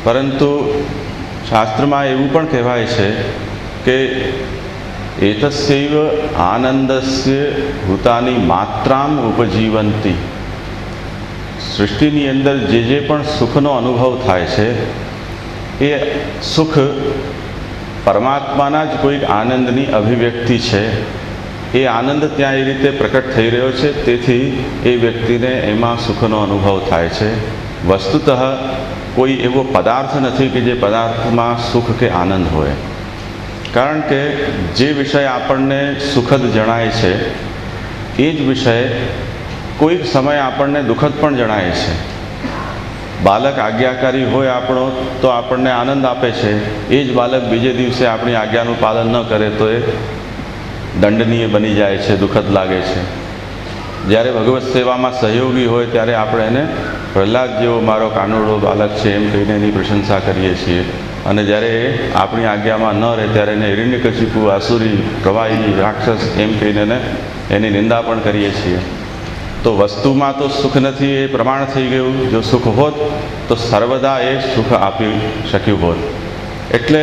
પરંતુ શાસ્ત્રમાં એવું પણ કહેવાય છે કે એતસ્યૈવ આનંદસ્ય ભૂતાની માત્રામ ઉપજીવંતી. સૃષ્ટિની અંદર જે પણ સુખનો અનુભવ થાય છે એ સુખ પરમાત્માના જ કોઈક આનંદની અભિવ્યક્તિ છે. એ આનંદ ત્યાં એ રીતે પ્રકટ થઈ રહ્યો છે, તેથી એ વ્યક્તિને એમાં સુખનો અનુભવ થાય છે. વસ્તુતઃ કોઈ એવો પદાર્થ નથી કે જે પદાર્થમાં સુખ કે આનંદ હોય. કારણ કે જે વિષય આપણને સુખદ જણાય છે એ જ વિષય કોઈક સમય આપણને દુઃખદ પણ જણાય છે. બાલક આજ્ઞાકારી હોય આપણો તો આપણને આનંદ આપે છે. એ જ બાલક બીજે દિવસે આપણી આજ્ઞાનું પાલન ન કરે તો એ દંડનીય બની જાય છે, દુઃખદ લાગે છે. જ્યારે ભગવત સેવામાં સહયોગી હોય ત્યારે આપણે એને પ્રહલાદ જેવો મારો કાનુડો બાલક છે એમ કહીને એની પ્રશંસા કરીએ છીએ. અને જ્યારે આપણી આજ્ઞામાં ન રહે ત્યારે એને હિરણ્યકશિપુ, આસુરી, પ્રવાહી, રાક્ષસ એમ કહીને એની નિંદા પણ કરીએ છીએ. તો વસ્તુમાં તો સુખ નથી એ પ્રમાણ થઈ ગયું. જો સુખ હોત તો સર્વદા એ સુખ આપી શક્યું હોત. એટલે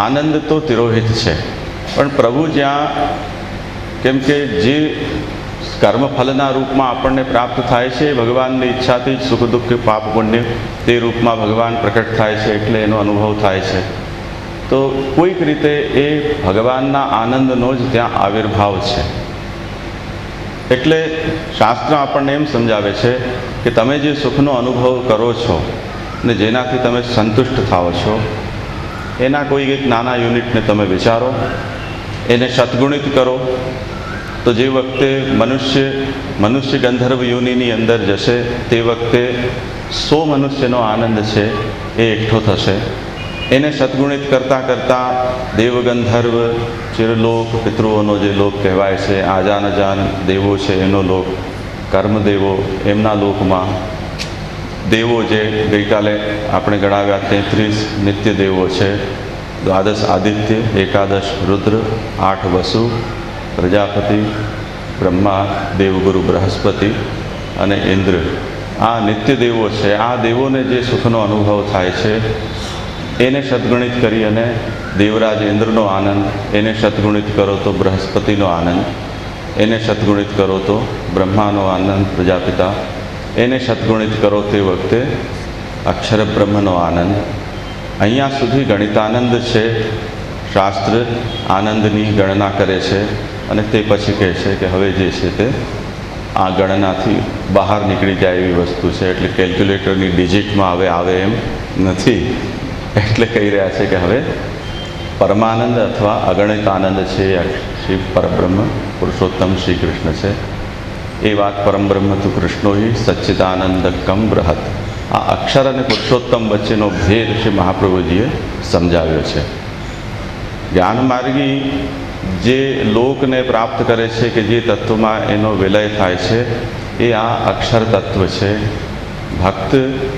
આનંદ તો તિરોહિત છે, પણ પ્રભુ જ્યાં, કેમ કે જે કર્મફલના રૂપમાં આપણને પ્રાપ્ત થાય છે, ભગવાનની ઈચ્છાથી જ સુખ દુઃખ પાપ પુણ્ય તે રૂપમાં ભગવાન પ્રકટ થાય છે, એટલે એનો અનુભવ થાય છે. તો કોઈક રીતે એ ભગવાનના આનંદનો જ ત્યાં આવિર્ભાવ છે. એટલે શાસ્ત્ર આપણને એમ સમજાવે છે કે તમે જે સુખનો અનુભવ કરો છો ને જેનાથી તમે સંતુષ્ટ થાઓ છો, એના કોઈ એક નાના યુનિટને તમે વિચારો, એને શતગુણિત કરો. તો જે વખતે મનુષ્ય ગંધર્વ યોનિની અંદર જશે તે વખતે 100 મનુષ્યનો આનંદ છે એ એકઠો થશે. એને સદગુણિત કરતાં કરતાં દેવ, ગંધર્વ, ચિરલોક, પિતૃઓનો જે લોક કહેવાય છે, આજાન અજાન દેવો છે એનો લોક, કર્મદેવો એમના લોકમાં, દેવો જે ગઈકાલે આપણે ગણાવ્યા 33 નિત્ય દેવો છે, 12 આદિત્ય, 11 રુદ્ર, 8 વસુ, પ્રજાપતિ, બ્રહ્મા, દેવગુરુ બૃહસ્પતિ અને ઇન્દ્ર, આ નિત્ય દેવો છે. આ દેવોને જે સુખનો અનુભવ થાય છે એને સદગુણિત કરી અને દેવરાજ ઇન્દ્રનો આનંદ, એને સદગુણિત કરો તો બૃહસ્પતિનો આનંદ, એને સદગુણિત કરો તો બ્રહ્માનો આનંદ, પ્રજાપિતા, એને સદગુણિત કરો તે વખતે અક્ષર બ્રહ્મનો આનંદ. અહીંયા સુધી ગણિતાનંદ છે. શાસ્ત્ર આનંદની ગણના કરે છે અને તે પછી કહે છે કે હવે જે છે તે આ ગણનાથી બહાર નીકળી જાય એવી વસ્તુ છે. એટલે કેલ્ક્યુલેટરની ડિજિટમાં હવે આવે એમ નથી. એટલે કહી રહ્યા છે કે હવે પરમાનંદ અથવા અગણિત આનંદ છે એ શ્રી પરબ્રહ્મ પુરુષોત્તમ શ્રી કૃષ્ણ છે. એ વાત પરમબ્રહ્મ તું કૃષ્ણો હિ સચ્ચિદાનંદ કમ બૃહત. આ અક્ષર અને પુરુષોત્તમ વચ્ચેનો ભેદ શ્રી મહાપ્રભુજીએ સમજાવ્યો છે. જ્ઞાનમાર્ગી જે લોકને પ્રાપ્ત કરે છે કે જે તત્વમાં એનો વિલય થાય છે એ આ અક્ષર તત્વ છે. ભક્ત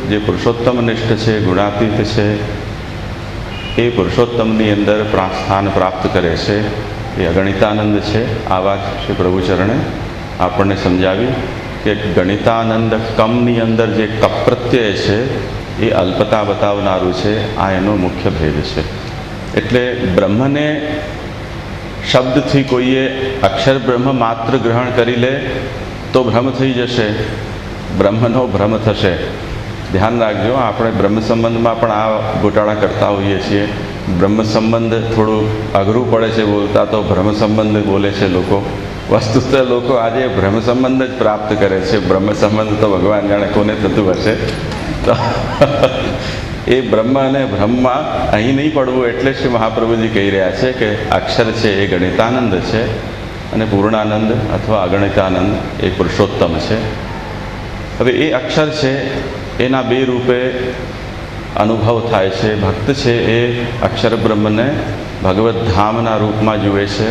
જે પુરુષોત્તમ નિષ્ઠ છે, ગુણાતીત છે, એ પુરુષોત્તમની અંદર સ્થાન પ્રાપ્ત કરે છે, એ અગણિતાનંદ છે. આ વાત શ્રી પ્રભુચરણે આપણને સમજાવી કે ગણિતાનંદ કમની અંદર જે કપ પ્રત્યય છે એ અલ્પતા બતાવનારું છે. આ એનો મુખ્ય ભેદ છે. એટલે બ્રહ્મને શબ્દથી કોઈએ અક્ષર બ્રહ્મ માત્ર ગ્રહણ કરી લે તો ભ્રમ થઈ જશે, બ્રહ્મનો ભ્રમ થશે. ધ્યાન રાખજો, આપણે બ્રહ્મ સંબંધમાં પણ આ ગોટાળા કરતા હોઈએ છીએ. બ્રહ્મ સંબંધ થોડું અઘરું પડે છે બોલતા, તો ભ્રમ સંબંધ બોલે છે લોકો. વસ્તુતઃ લોકો આજે ભ્રમ સંબંધ જ પ્રાપ્ત કરે છે. બ્રહ્મ સંબંધ તો ભગવાન જાણે કોને થતું હશે. તો એ બ્રહ્મ અને બ્રહ્મમાં અહીં નહીં પડવું. એટલે શ્રી મહાપ્રભુજી કહી રહ્યા છે કે અક્ષર છે એ ગણિતાનંદ છે અને પૂર્ણાનંદ અથવા અગણિતાનંદ એ પુરુષોત્તમ છે. હવે એ અક્ષર છે એના બે રૂપે અનુભવ થાય છે. ભક્ત છે એ અક્ષર બ્રહ્મને ભગવદ્ ધામના રૂપમાં જુએ છે.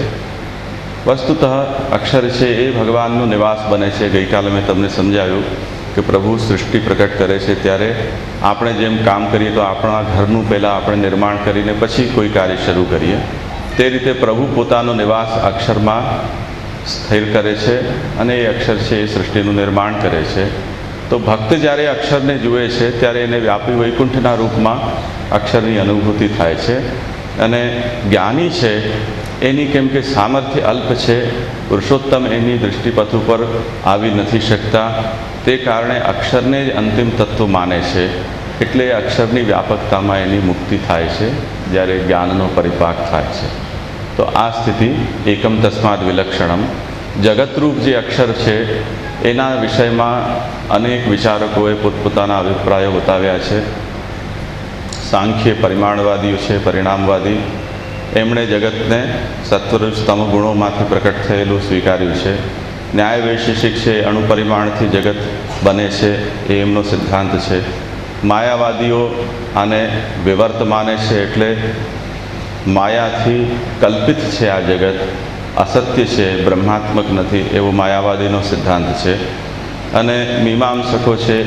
વસ્તુતઃ અક્ષર છે એ ભગવાનનો નિવાસ બને છે. ગઈકાલે મેં તમને સમજાવ્યું કે પ્રભુ સૃષ્ટિ પ્રકટ કરે છે ત્યારે આપણે જેમ કામ કરીએ તો આપણા ઘરનું પહેલાં આપણે નિર્માણ કરીને પછી કોઈ કાર્ય શરૂ કરીએ, તે રીતે પ્રભુ પોતાનો નિવાસ અક્ષરમાં સ્થિર કરે છે અને એ અક્ષર છે એ સૃષ્ટિનું નિર્માણ કરે છે. તો ભક્ત જ્યારે અક્ષરને જુએ છે ત્યારે એને વ્યાપી વૈકુંઠના રૂપમાં અક્ષરની અનુભૂતિ થાય છે. અને જ્ઞાની છે એની કેમ કે સામર્થ્ય અલ્પ છે, પુરુષોત્તમ એની દૃષ્ટિપથ ઉપર આવી નથી શકતા, તે કારણે અક્ષરને જ અંતિમ તત્વ માને છે. એટલે અક્ષરની વ્યાપકતામાં એની મુક્તિ થાય છે જ્યારે જ્ઞાનનો પરિપાક થાય છે. તો આ સ્થિતિ એકમ તસ્માદ વિલક્ષણમ. જગતરૂપ જે અક્ષર છે એના વિષયમાં અનેક વિચારકોએ પોતપોતાના અભિપ્રાયો બતાવ્યા છે. સાંખ્ય પરિમાણવાદીઓ છે, પરિણામવાદી, એમણે જગતને સત્વરજ તમ ગુણોમાંથી પ્રકટ થયેલું સ્વીકાર્યું છે. ન્યાય વૈશેષિક છે, અણુપરિમાણથી જગત બને છે એ એમનો સિદ્ધાંત છે. માયાવાદીઓ આને વિવર્ત માને છે, એટલે માયાથી કલ્પિત છે આ જગત, અસત્ય છે, બ્રહ્માત્મક નથી, એવો માયાવાદીનો સિદ્ધાંત છે. અને મીમાંસકો છે,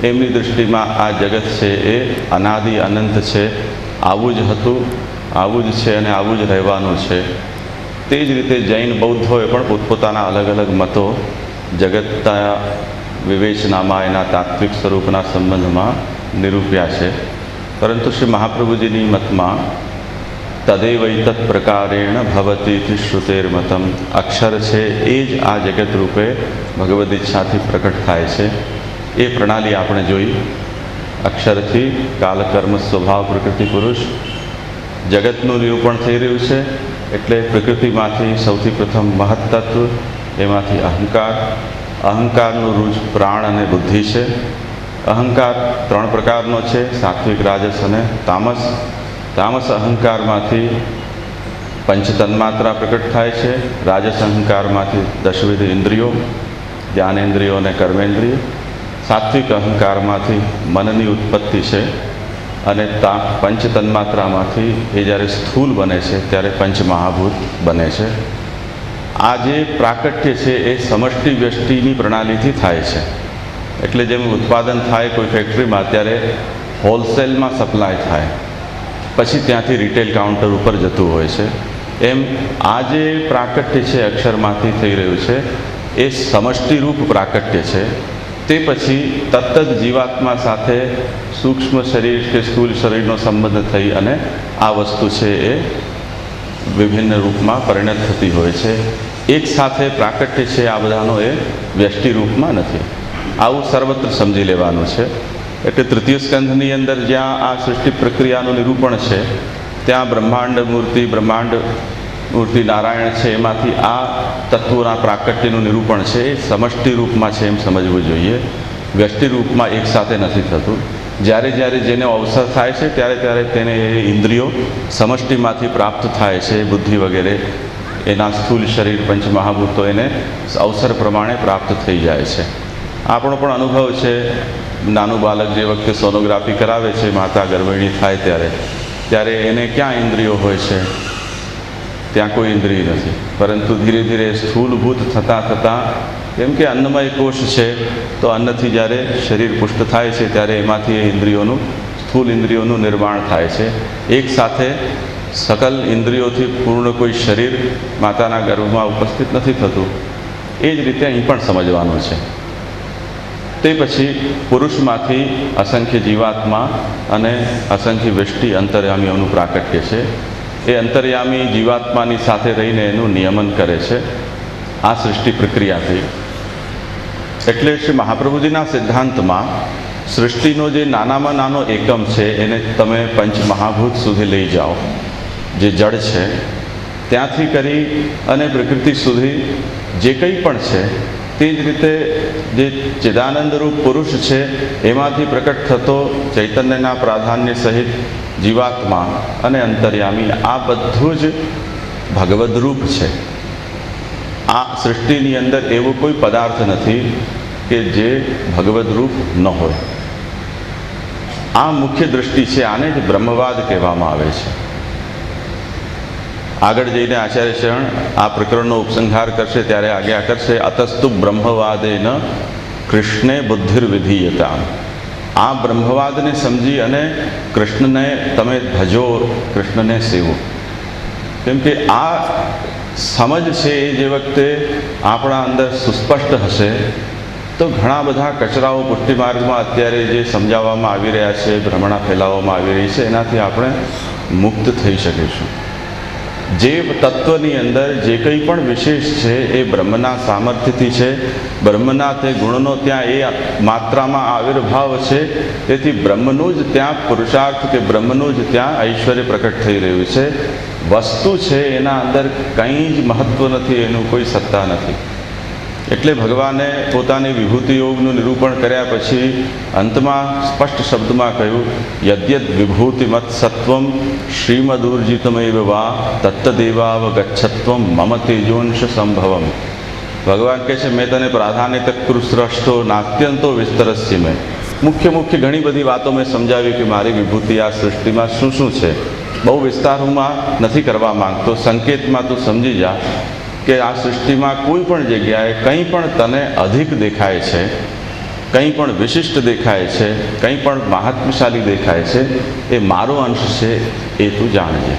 એમની દૃષ્ટિમાં આ જગત છે એ અનાદિ અનંત છે, આવું જ હતું, આવું જ છે અને આવું જ રહેવાનું છે. તે જ રીતે જૈન બૌદ્ધોએ પણ પોતપોતાના અલગ અલગ મતો જગતના વિવેચનામાં એના તાત્વિક સ્વરૂપના સંબંધમાં નિરૂપ્યા છે. પરંતુ શ્રી મહાપ્રભુજીની મતમાં તદેવૈતત પ્રકારેણ ભવતીતિ શ્રુતેર્મતમ, અક્ષર છે એ જ આ જગત રૂપે ભગવદ ઈચ્છાથી પ્રકટ થાય છે. એ પ્રણાલી આપણે જોઈ. અક્ષરથી કાલકર્મ સ્વભાવ પ્રકૃતિ પુરુષ જગતનું નિરૂપણ થઈ રહ્યું છે. એટલે પ્રકૃતિમાંથી સૌથી પ્રથમ મહત્તત્વ, એમાંથી અહંકાર, અહંકારનું રૂજ પ્રાણ અને બુદ્ધિ છે. અહંકાર 3 પ્રકારનો છે, સાત્વિક, રાજસ અને તામસ. તામસ અહંકારમાંથી પંચ તન્માત્રા પ્રકટ થાય છે. રાજસ અહંકારમાંથી 10 વિધ ઇન્દ્રિયો, જ્ઞાનેન્દ્રિયો અને કર્મેન્દ્રિય. સાત્વિક અહંકારમાંથી મનની ઉત્પત્તિ છે અને પંચ તન્માત્રામાંથી એ જ્યારે સ્થૂલ બને છે ત્યારે પંચમહાભૂત બને છે. આ જે પ્રાકટ્ય છે એ સમષ્ટિ વ્યષ્ટિની પ્રણાલીથી થાય છે. એટલે જેમ ઉત્પાદન થાય કોઈ ફેક્ટરીમાં ત્યારે હોલસેલમાં સપ્લાય થાય, પછી ત્યાંથી રિટેલ કાઉન્ટર ઉપર જતું હોય છે. એમ આ જે પ્રાકટ્ય છે અક્ષરમાંથી થઈ રહ્યું છે એ સમષ્ટિરૂપ પ્રાકટ્ય છે. તે પછી તત્ત જ જીવાત્મા સાથે સૂક્ષ્મ શરીર કે સ્થૂલ શરીરનો સંબંધ થઈ અને આ વસ્તુ છે એ વિભિન્ન રૂપમાં પરિણત થતી હોય છે. એક સાથે પ્રાકટ્ય છે આ બધાનો એ વ્યષ્ટિ રૂપમાં નથી. આવું સર્વત્ર સમજી લેવાનું છે. એટલે તૃતીય સ્કંધની અંદર જ્યાં આ સૃષ્ટિ પ્રક્રિયાનું નિરૂપણ છે ત્યાં બ્રહ્માંડ મૂર્તિ નારાયણ છે, એમાંથી આ તત્વોના પ્રાકટ્યનું નિરૂપણ છે એ સમષ્ટિ રૂપમાં છે એમ સમજવું જોઈએ. વ્યષ્ટિ રૂપમાં એક સાથે નથી થતું. જ્યારે જ્યારે જેનો અવસર થાય છે ત્યારે ત્યારે તેને એ ઇન્દ્રિયો સમષ્ટિમાંથી પ્રાપ્ત થાય છે. બુદ્ધિ વગેરે એના સ્થૂલ શરીર પંચમહાભૂતો એને અવસર પ્રમાણે પ્રાપ્ત થઈ જાય છે. આપણો પણ અનુભવ છે. નાનું બાળક જે વખતે સોનોગ્રાફી કરાવે છે, માતા ગર્ભિણી થાય ત્યારે એને ક્યાં ઇન્દ્રિયો હોય છે? ત્યાં કોઈ ઇન્દ્રિય નથી. પરંતુ ધીરે ધીરે સ્થૂલભૂત થતાં કેમ કે અન્નમય કોષ છે, તો અન્નથી જ્યારે શરીર પુષ્ટ થાય છે ત્યારે એમાંથી એ ઇન્દ્રિયોનું સ્થૂલ ઇન્દ્રિયોનું નિર્માણ થાય છે. એક સાથે સકલ ઇન્દ્રિયોથી પૂર્ણ કોઈ શરીર માતાના ગર્ભમાં ઉપસ્થિત નથી થતું. એ જ રીતે અહીં પણ સમજવાનું છે. તે પછી પુરુષમાંથી અસંખ્ય જીવાત્મા અને અસંખ્ય વ્યષ્ટિ અંતર્યામીઓનું પ્રાકટ્ય છે. એ અંતર્યામી જીવાત્માની સાથે રહીને એનું નિયમન કરે છે આ સૃષ્ટિ પ્રક્રિયાથી. એટલે શ્રી મહાપ્રભુજીના સિદ્ધાંતમાં સૃષ્ટિનો જે નાનામાં નાનો એકમ છે એને તમે પંચમહાભૂત સુધી લઈ જાઓ, જે જડ છે, ત્યાંથી કરી અને પ્રકૃતિ સુધી જે કંઈ પણ છે તે જ રીતે જે ચિદાનંદરૂપ પુરુષ છે એમાંથી પ્રકટ થતો ચૈતન્યના પ્રાધાન્ય સહિત જીવાત્મા અને અંતર્યામી, આ બધું જ ભગવદરૂપ છે. આ સૃષ્ટિની અંદર એવો કોઈ પદાર્થ નથી કે જે ભગવદરૂપ ન હોય. આ મુખ્ય દૃષ્ટિ છે. આને જ બ્રહ્મવાદ કહેવામાં આવે છે. આગળ જઈને આચાર્ય શરણ આ પ્રકરણનો ઉપસંહાર કરશે ત્યારે આજ્ઞા કરશે, અતસ્તુ બ્રહ્મવાદેન કૃષ્ણે બુદ્ધિર્વિધીયતા. આ બ્રહ્મવાદને સમજી અને કૃષ્ણને તમે ભજો, કૃષ્ણને સેવો. કેમ કે આ સમજ છે એ જે વખતે આપણા અંદર સુસ્પષ્ટ હશે તો ઘણા બધા કચરાઓ પુષ્ટિ માર્ગમાં અત્યારે જે સમજાવવામાં આવી રહ્યા છે, ભ્રમણા ફેલાવવામાં આવી રહી છે, એનાથી આપણે મુક્ત થઈ શકીશું. જે તત્વની અંદર જે કંઈ પણ વિશેષ છે એ બ્રહ્મના સામર્થ્યથી છે. બ્રહ્મના તે ગુણનો ત્યાં એ માત્રામાં આવિર્ભાવ છે. તેથી બ્રહ્મનું જ ત્યાં પુરુષાર્થ કે બ્રહ્મનું જ ત્યાં ઐશ્વર્ય પ્રકટ થઈ રહ્યું છે. વસ્તુ છે એના અંદર કંઈ જ મહત્વ નથી, એનું કોઈ સત્તા નથી. એટલે ભગવાને પોતાની વિભૂતિ યોગનું નિરૂપણ કર્યા પછી અંતમાં સ્પષ્ટ શબ્દમાં કહ્યું, યદ્યદ વિભૂતિમત સત્વમ શ્રીમદૂર્જિતમેવ વા તત્તદેવાવગચ્છત્વમ મમ તેજોંશ સંભવમ. ભગવાન કહે છે, મેં તને પ્રાધાન્ય તત્કૃષ્ટો નાત્યંતો વિસ્તરસ્ય મેં. મુખ્ય ઘણી બધી વાતો મેં સમજાવી કે મારી વિભૂતિ આ સૃષ્ટિમાં શું શું છે. બહુ વિસ્તારમાં નથી કરવા માંગતો, સંકેતમાં તું સમજી જા કે આ સૃષ્ટિમાં કોઈ પણ જગ્યાએ કંઈ પણ તને અધિક દેખાય છે, કંઈ પણ વિશિષ્ટ દેખાય છે, કંઈ પણ મહાત્મશાળી દેખાય છે, એ મારો અંશ છે એ તું જાણજે.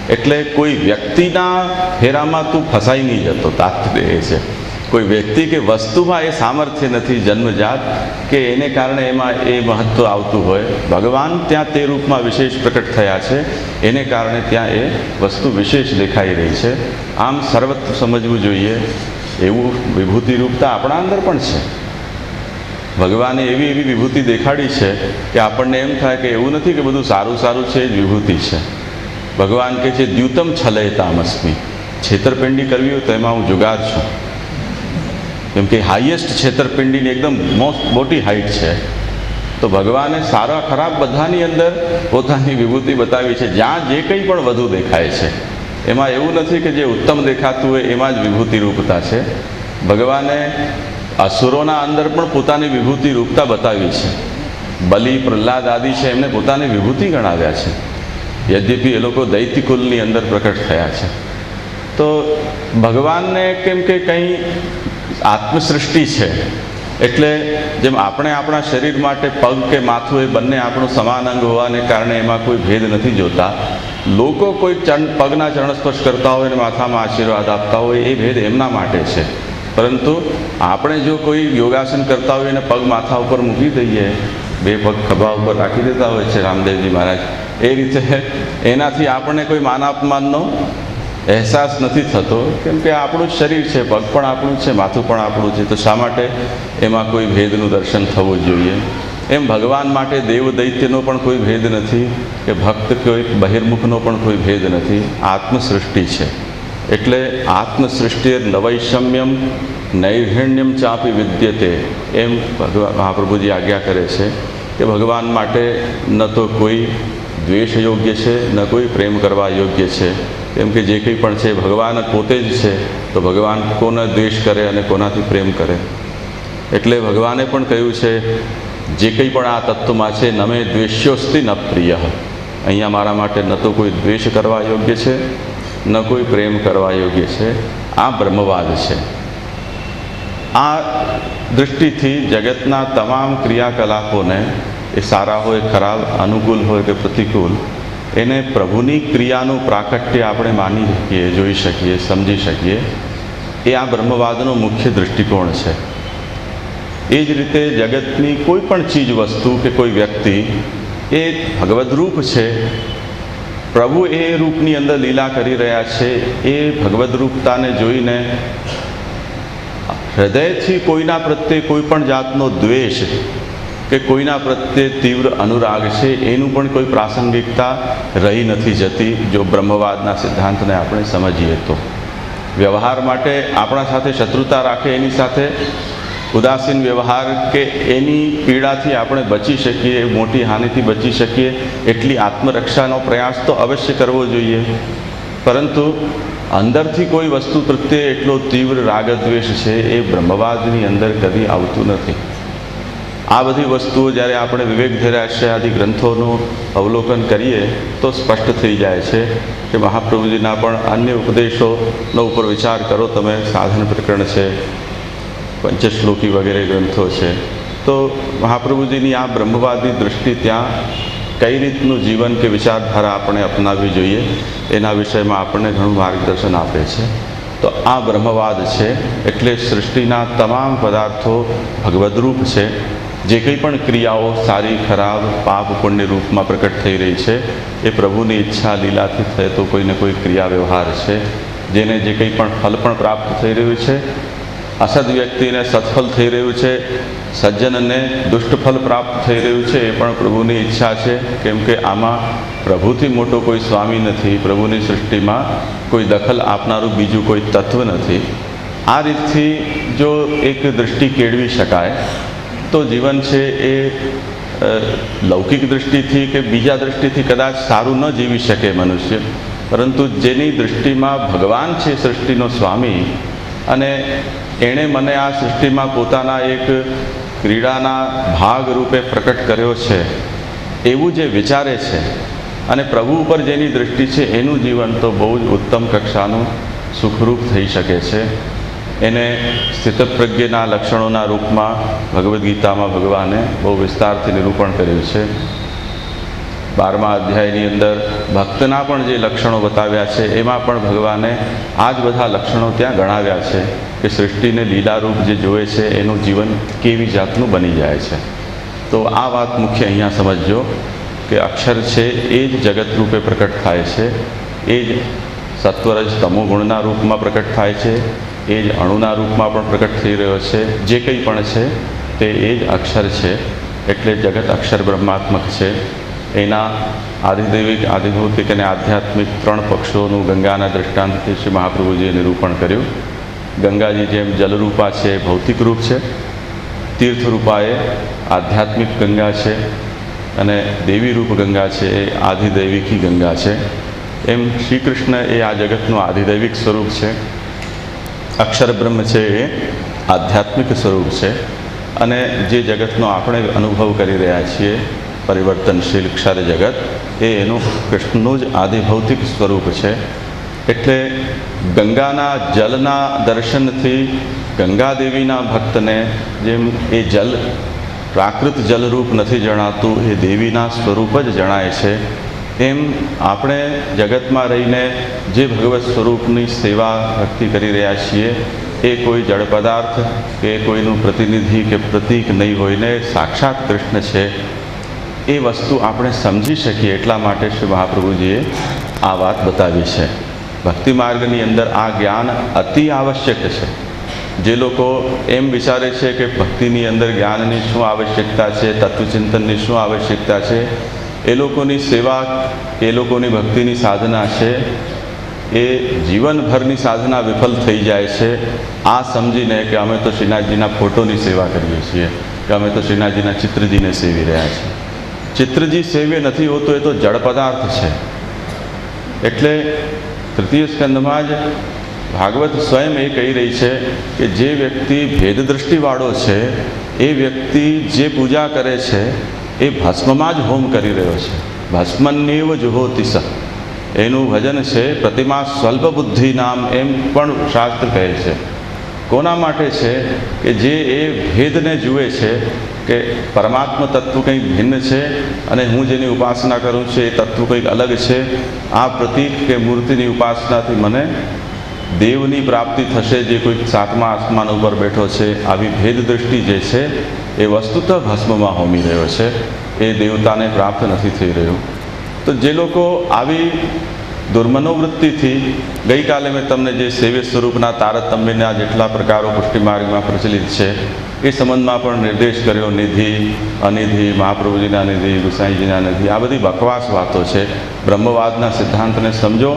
એટલે કોઈ વ્યક્તિના ફેરામાં તું ફસાઈ નહીં જતો. તાત્પર્ય એ છે, કોઈ વ્યક્તિ કે વસ્તુમાં એ સામર્થ્ય નથી જન્મજાત કે એને કારણે એમાં એ મહત્ત્વ આવતું હોય. ભગવાન ત્યાં તે રૂપમાં વિશેષ પ્રકટ થયા છે, એને કારણે ત્યાં એ વસ્તુ વિશેષ દેખાઈ રહી છે. આમ સર્વત્ર સમજવું જોઈએ. એવું વિભૂતિ રૂપતા આપણા અંદર પણ છે. ભગવાને એવી એવી વિભૂતિ દેખાડી છે કે આપણને એમ થાય કે એવું નથી કે બધું સારું સારું છે જ વિભૂતિ છે. ભગવાન કહે છે દ્યુતમ છલયતામસ્મી. છેતરપિંડી કરવી હોય તો એમાં હું જુગાર છું. કેમ કે હાઈએસ્ટ છેતરપિંડીની એકદમ મોટી હાઈટ છે. તો ભગવાને સારા ખરાબ બધાની અંદર પોતાની વિભૂતિ બતાવી છે. જ્યાં જે કંઈ પણ વધુ દેખાય છે એમાં એવું નથી કે જે ઉત્તમ દેખાતું હોય એમાં જ વિભૂતિ રૂપતા છે. ભગવાને અસુરોના અંદર પણ પોતાની વિભૂતિ રૂપતા બતાવી છે. બલિ, પ્રહલાદ આદિ છે, એમને પોતાની વિભૂતિ ગણાવ્યા છે. યદ્યપિ એ લોકો દૈત્યકુલની અંદર પ્રકટ થયા છે. તો ભગવાનને કેમ કે કંઈ આત્મસૃષ્ટિ છે, એટલે જેમ આપણે આપણા શરીર માટે પગ કે માથું એ બંને આપણું સમાન અંગ હોવાને કારણે એમાં કોઈ ભેદ નથી જોતા. લોકો કોઈ પગના ચરણસ્પર્શ કરતા હોય અને માથામાં આશીર્વાદ આપતા હોય એ ભેદ એમના માટે છે. પરંતુ આપણે જો કોઈ યોગાસન કરતા હોય અને પગ માથા ઉપર મૂકી દઈએ, બે પગ ખભા ઉપર રાખી દેતા હોય છે રામદેવજી મહારાજ, એ રીતે એનાથી આપણને કોઈ માન અપમાનનો અહેસાસ નથી થતો. કેમ કે આપણું જ શરીર છે, પગ પણ આપણું છે, માથું પણ આપણું છે. તો શા માટે એમાં કોઈ ભેદનું દર્શન થવું જોઈએ? એમ ભગવાન માટે દેવ દૈત્યનો પણ કોઈ ભેદ નથી કે ભક્ત કોઈ બહિર્મુખનો પણ કોઈ ભેદ નથી. આત્મસૃષ્ટિ છે. એટલે આત્મસૃષ્ટિ નવૈષમ્યમ નૈર્હિણ્યમ ચાપી વિદ્યતે, એમ મહાપ્રભુજી આજ્ઞા કરે છે કે ભગવાન માટે ન તો કોઈ દ્વેષ યોગ્ય છે, ન કોઈ પ્રેમ કરવા યોગ્ય છે. કેમ કે જે કંઈ પણ છે ભગવાન પોતે જ છે. તો ભગવાન કોને દ્વેષ કરે અને કોનાથી પ્રેમ કરે? એટલે ભગવાને પણ કહ્યું છે જે કંઈ પણ આ તત્વમાં છે નમે દ્વેષ્યોસ્તિ ન પ્રિય. અહીંયા મારા માટે ન તો કોઈ દ્વેષ કરવા યોગ્ય છે, ન કોઈ પ્રેમ કરવા યોગ્ય છે. આ બ્રહ્મવાદ છે. આ દૃષ્ટિથી જગતના તમામ ક્રિયાકલાપોને, એ સારા હોય, ખરાબ, અનુકૂળ હોય કે પ્રતિકૂળ, એને પ્રભુની ક્રિયાનું પ્રાકટ્ય આપણે માની શકીએ, જોઈ શકીએ, સમજી શકીએ. એ આ બ્રહ્મવાદનો મુખ્ય દૃષ્ટિકોણ છે. એ જ રીતે જગતની કોઈ પણ ચીજ વસ્તુ કે કોઈ વ્યક્તિ એ ભગવદ રૂપ છે. પ્રભુ એ રૂપની અંદર લીલા કરી રહ્યા છે. એ ભગવદ રૂપતાને જોઈને હૃદયથી કોઈના પ્રત્યે કોઈ પણ જાતનો દ્વેષ કે કોઈના પ્રત્યે તીવ્ર અનુરાગ છે એનું પણ કોઈ પ્રાસંગિકતા રહી નથી જતી. જો બ્રહ્મવાદના સિદ્ધાંતને આપણે સમજીએ તો વ્યવહાર માટે આપણા સાથે શત્રુતા રાખે, એની સાથે ઉદાસીન વ્યવહાર કે એની પીડાથી આપણે બચી શકીએ, મોટી હાનિથી બચી શકીએ, એટલી આત્મરક્ષાનો પ્રયાસ તો અવશ્ય કરવો જોઈએ. પરંતુ અંદરથી કોઈ વસ્તુ પ્રત્યે એટલો તીવ્ર રાગદ્વેષ છે એ બ્રહ્મવાદની અંદર કદી આવતું નથી. આ બધી વસ્તુઓ જ્યારે આપણે વિવેક ધૈર્યાશ્રય આદિ ગ્રંથોનું અવલોકન કરીએ તો સ્પષ્ટ થઈ જાય છે કે મહાપ્રભુજીના પણ અન્ય ઉપદેશોનો ઉપર વિચાર કરો તમે. સાધન પ્રકરણ છે, પંચશ્લોકી વગેરે ગ્રંથો છે. તો મહાપ્રભુજીની આ બ્રહ્મવાદની દૃષ્ટિ ત્યાં કઈ રીતનું જીવન કે વિચારધારા આપણે અપનાવવી જોઈએ એના વિષયમાં આપણને ઘણું માર્ગદર્શન આપે છે. તો આ બ્રહ્મવાદ છે. એટલે સૃષ્ટિના તમામ પદાર્થો ભગવદરૂપ છે. જે કંઈ પણ ક્રિયાઓ સારી ખરાબ પાપ પુણ્ય રૂપમાં પ્રકટ થઈ રહી છે એ પ્રભુની ઈચ્છા લીલાથી થતો કોઈને કોઈ ક્રિયા વ્યવહાર છે. જેને જે કંઈ પણ ફલ પણ પ્રાપ્ત થઈ રહ્યું છે, અસદ વ્યક્તિને સત્ફલ થઈ રહ્યું છે, સજ્જનને દુષ્ટફલ પ્રાપ્ત થઈ રહ્યું છે, એ પણ પ્રભુની ઈચ્છા છે. કેમ કે આમાં પ્રભુથી મોટો કોઈ સ્વામી નથી. પ્રભુની સૃષ્ટિમાં કોઈ દખલ આપનારું બીજું કોઈ તત્વ નથી. આ રીતથી જો એક દૃષ્ટિ કેળવી શકાય તો જીવન છે એ લૌકિક દૃષ્ટિથી કે બીજા દૃષ્ટિથી કદાચ સારું ન જીવી શકે મનુષ્ય. પરંતુ જેની દૃષ્ટિમાં ભગવાન છે સૃષ્ટિનો સ્વામી, અને એણે મને આ સૃષ્ટિમાં પોતાના એક ક્રીડાના ભાગ રૂપે પ્રકટ કર્યો છે એવું જે વિચારે છે અને પ્રભુ ઉપર જેની દૃષ્ટિ છે એનું જીવન તો બહુ જ ઉત્તમ કક્ષાનું સુખરૂપ થઈ શકે છે. એને સ્થિતપ્રજ્ઞના લક્ષણોના રૂપમાં ભગવદ્ ગીતામાં ભગવાને બહુ વિસ્તારથી નિરૂપણ કર્યું છે. 12મા અધ્યાયની અંદર ભક્તના પણ જે લક્ષણો બતાવ્યા છે એમાં પણ ભગવાને આ જ બધા લક્ષણો ત્યાં ગણાવ્યા છે કે સૃષ્ટિને લીલારૂપ જે જોવે છે એનું જીવન કેવી જાતનું બની જાય છે. તો આ વાત મુખ્ય અહીંયા સમજજો કે અક્ષર છે એ જ જગત રૂપે પ્રકટ થાય છે, એ જ સત્વરજ તમો ગુણના રૂપમાં પ્રકટ થાય છે, એ જ અણુના રૂપમાં પણ પ્રકટ થઈ રહ્યો છે. જે કંઈ પણ છે તે એ જ અક્ષર છે. એટલે જગત અક્ષર બ્રહ્માત્મક છે. એના આધિદૈવિક, આધિભૌતિક અને આધ્યાત્મિક 3 પક્ષોનું ગંગાના દૃષ્ટાંતથી શ્રી મહાપ્રભુજીએ નિરૂપણ કર્યું. ગંગાજી જેમ જલરૂપા છે એ ભૌતિક રૂપ છે, તીર્થરૂપા એ આધ્યાત્મિક ગંગા છે, અને દેવી રૂપ ગંગા છે એ આધિદૈવિકી ગંગા છે. એમ શ્રી કૃષ્ણ એ આ જગતનું આધિદૈવિક સ્વરૂપ છે, અક્ષર બ્રહ્મ છે એ આધ્યાત્મિક સ્વરૂપ છે, અને જે જગતનો આપણે અનુભવ કરી રહ્યા છીએ પરિવર્તનશીલ ક્ષર જગત એ એનું કૃષ્ણનું જ આધિભૌતિક સ્વરૂપ છે. એટલે ગંગાના જલના દર્શનથી ગંગાદેવીના ભક્તને જેમ એ જલ પ્રાકૃત જલરૂપ નથી જણાતું, એ દેવીના સ્વરૂપ જ જણાય છે. એમ આપણે જગતમાં રહીને જે ભગવત સ્વરૂપની સેવા ભક્તિ કરી રહ્યા છીએ એ કોઈ જળ પદાર્થ કે કોઈનું પ્રતિનિધિ કે પ્રતીક નહીં હોઈને સાક્ષાત કૃષ્ણ છે. એ વસ્તુ આપણે સમજી શકીએ એટલા માટે શ્રી મહાપ્રભુજીએ આ વાત બતાવી છે. ભક્તિ માર્ગની અંદર આ જ્ઞાન અતિ આવશ્યક છે. જે લોકો એમ વિચારે છે કે ભક્તિની અંદર જ્ઞાનની શું આવશ્યકતા છે, તત્વચિંતનની શું આવશ્યકતા છે, એ લોકોની સેવા, એ લોકોની ભક્તિની સાધના છે એ જીવનભરની સાધના વિફલ થઈ જાય છે. આ સમજીને કે અમે તો શ્રીનાથજીના ફોટોની સેવા કરીએ છીએ, કે અમે તો શ્રીનાથજીના ચિત્રજીને સેવી રહ્યા છીએ. ચિત્રજી સેવ્ય નથી હોતો, એ તો જળ પદાર્થ છે. એટલે તૃતીય સ્કંદમાં જ ભાગવત સ્વયં એ કહી રહી છે કે જે વ્યક્તિ ભેદ દૃષ્ટિવાળો છે એ વ્યક્તિ જે પૂજા કરે છે એ ભસ્મમાં જ હોમ કરી રહ્યો છે. ભસ્મન્યવ જુહોતિ સ, એનું ભજન છે પ્રતિમા સ્વલ્પ બુદ્ધિ નામ, એમ પણ શાસ્ત્ર કહે છે. કોના માટે છે? કે જે એ ભેદને જુએ છે કે પરમાત્મા તત્વ કંઈક ભિન્ન છે અને હું જેની ઉપાસના કરું છું એ તત્વ કંઈક અલગ છે. આ પ્રતીક કે મૂર્તિની ઉપાસનાથી મને દેવની પ્રાપ્તિ થશે, જે કોઈ 7મા આસમાન ઉપર બેઠો છે. આવી ભેદ દૃષ્ટિ જે છે એ વસ્તુતઃ ભસ્મમાં હોમી રહ્યો છે, એ દેવતાને પ્રાપ્ત નથી થઈ રહ્યું. તો જે લોકો આવી દુર્મનોવૃત્તિથી, ગઈકાલે મેં તમને જે સેવ્ય સ્વરૂપના તારતમ્યના જેટલા પ્રકારો પુષ્ટિ માર્ગમાં પ્રચલિત છે એ સંબંધમાં પણ નિર્દેશ કર્યો. નિધિ, અનિધિ, મહાપ્રભુજીના નિધિ, ગુસાઈજીના નિધિ, આ બધી બકવાસ વાતો છે. બ્રહ્મવાદના સિદ્ધાંતને સમજો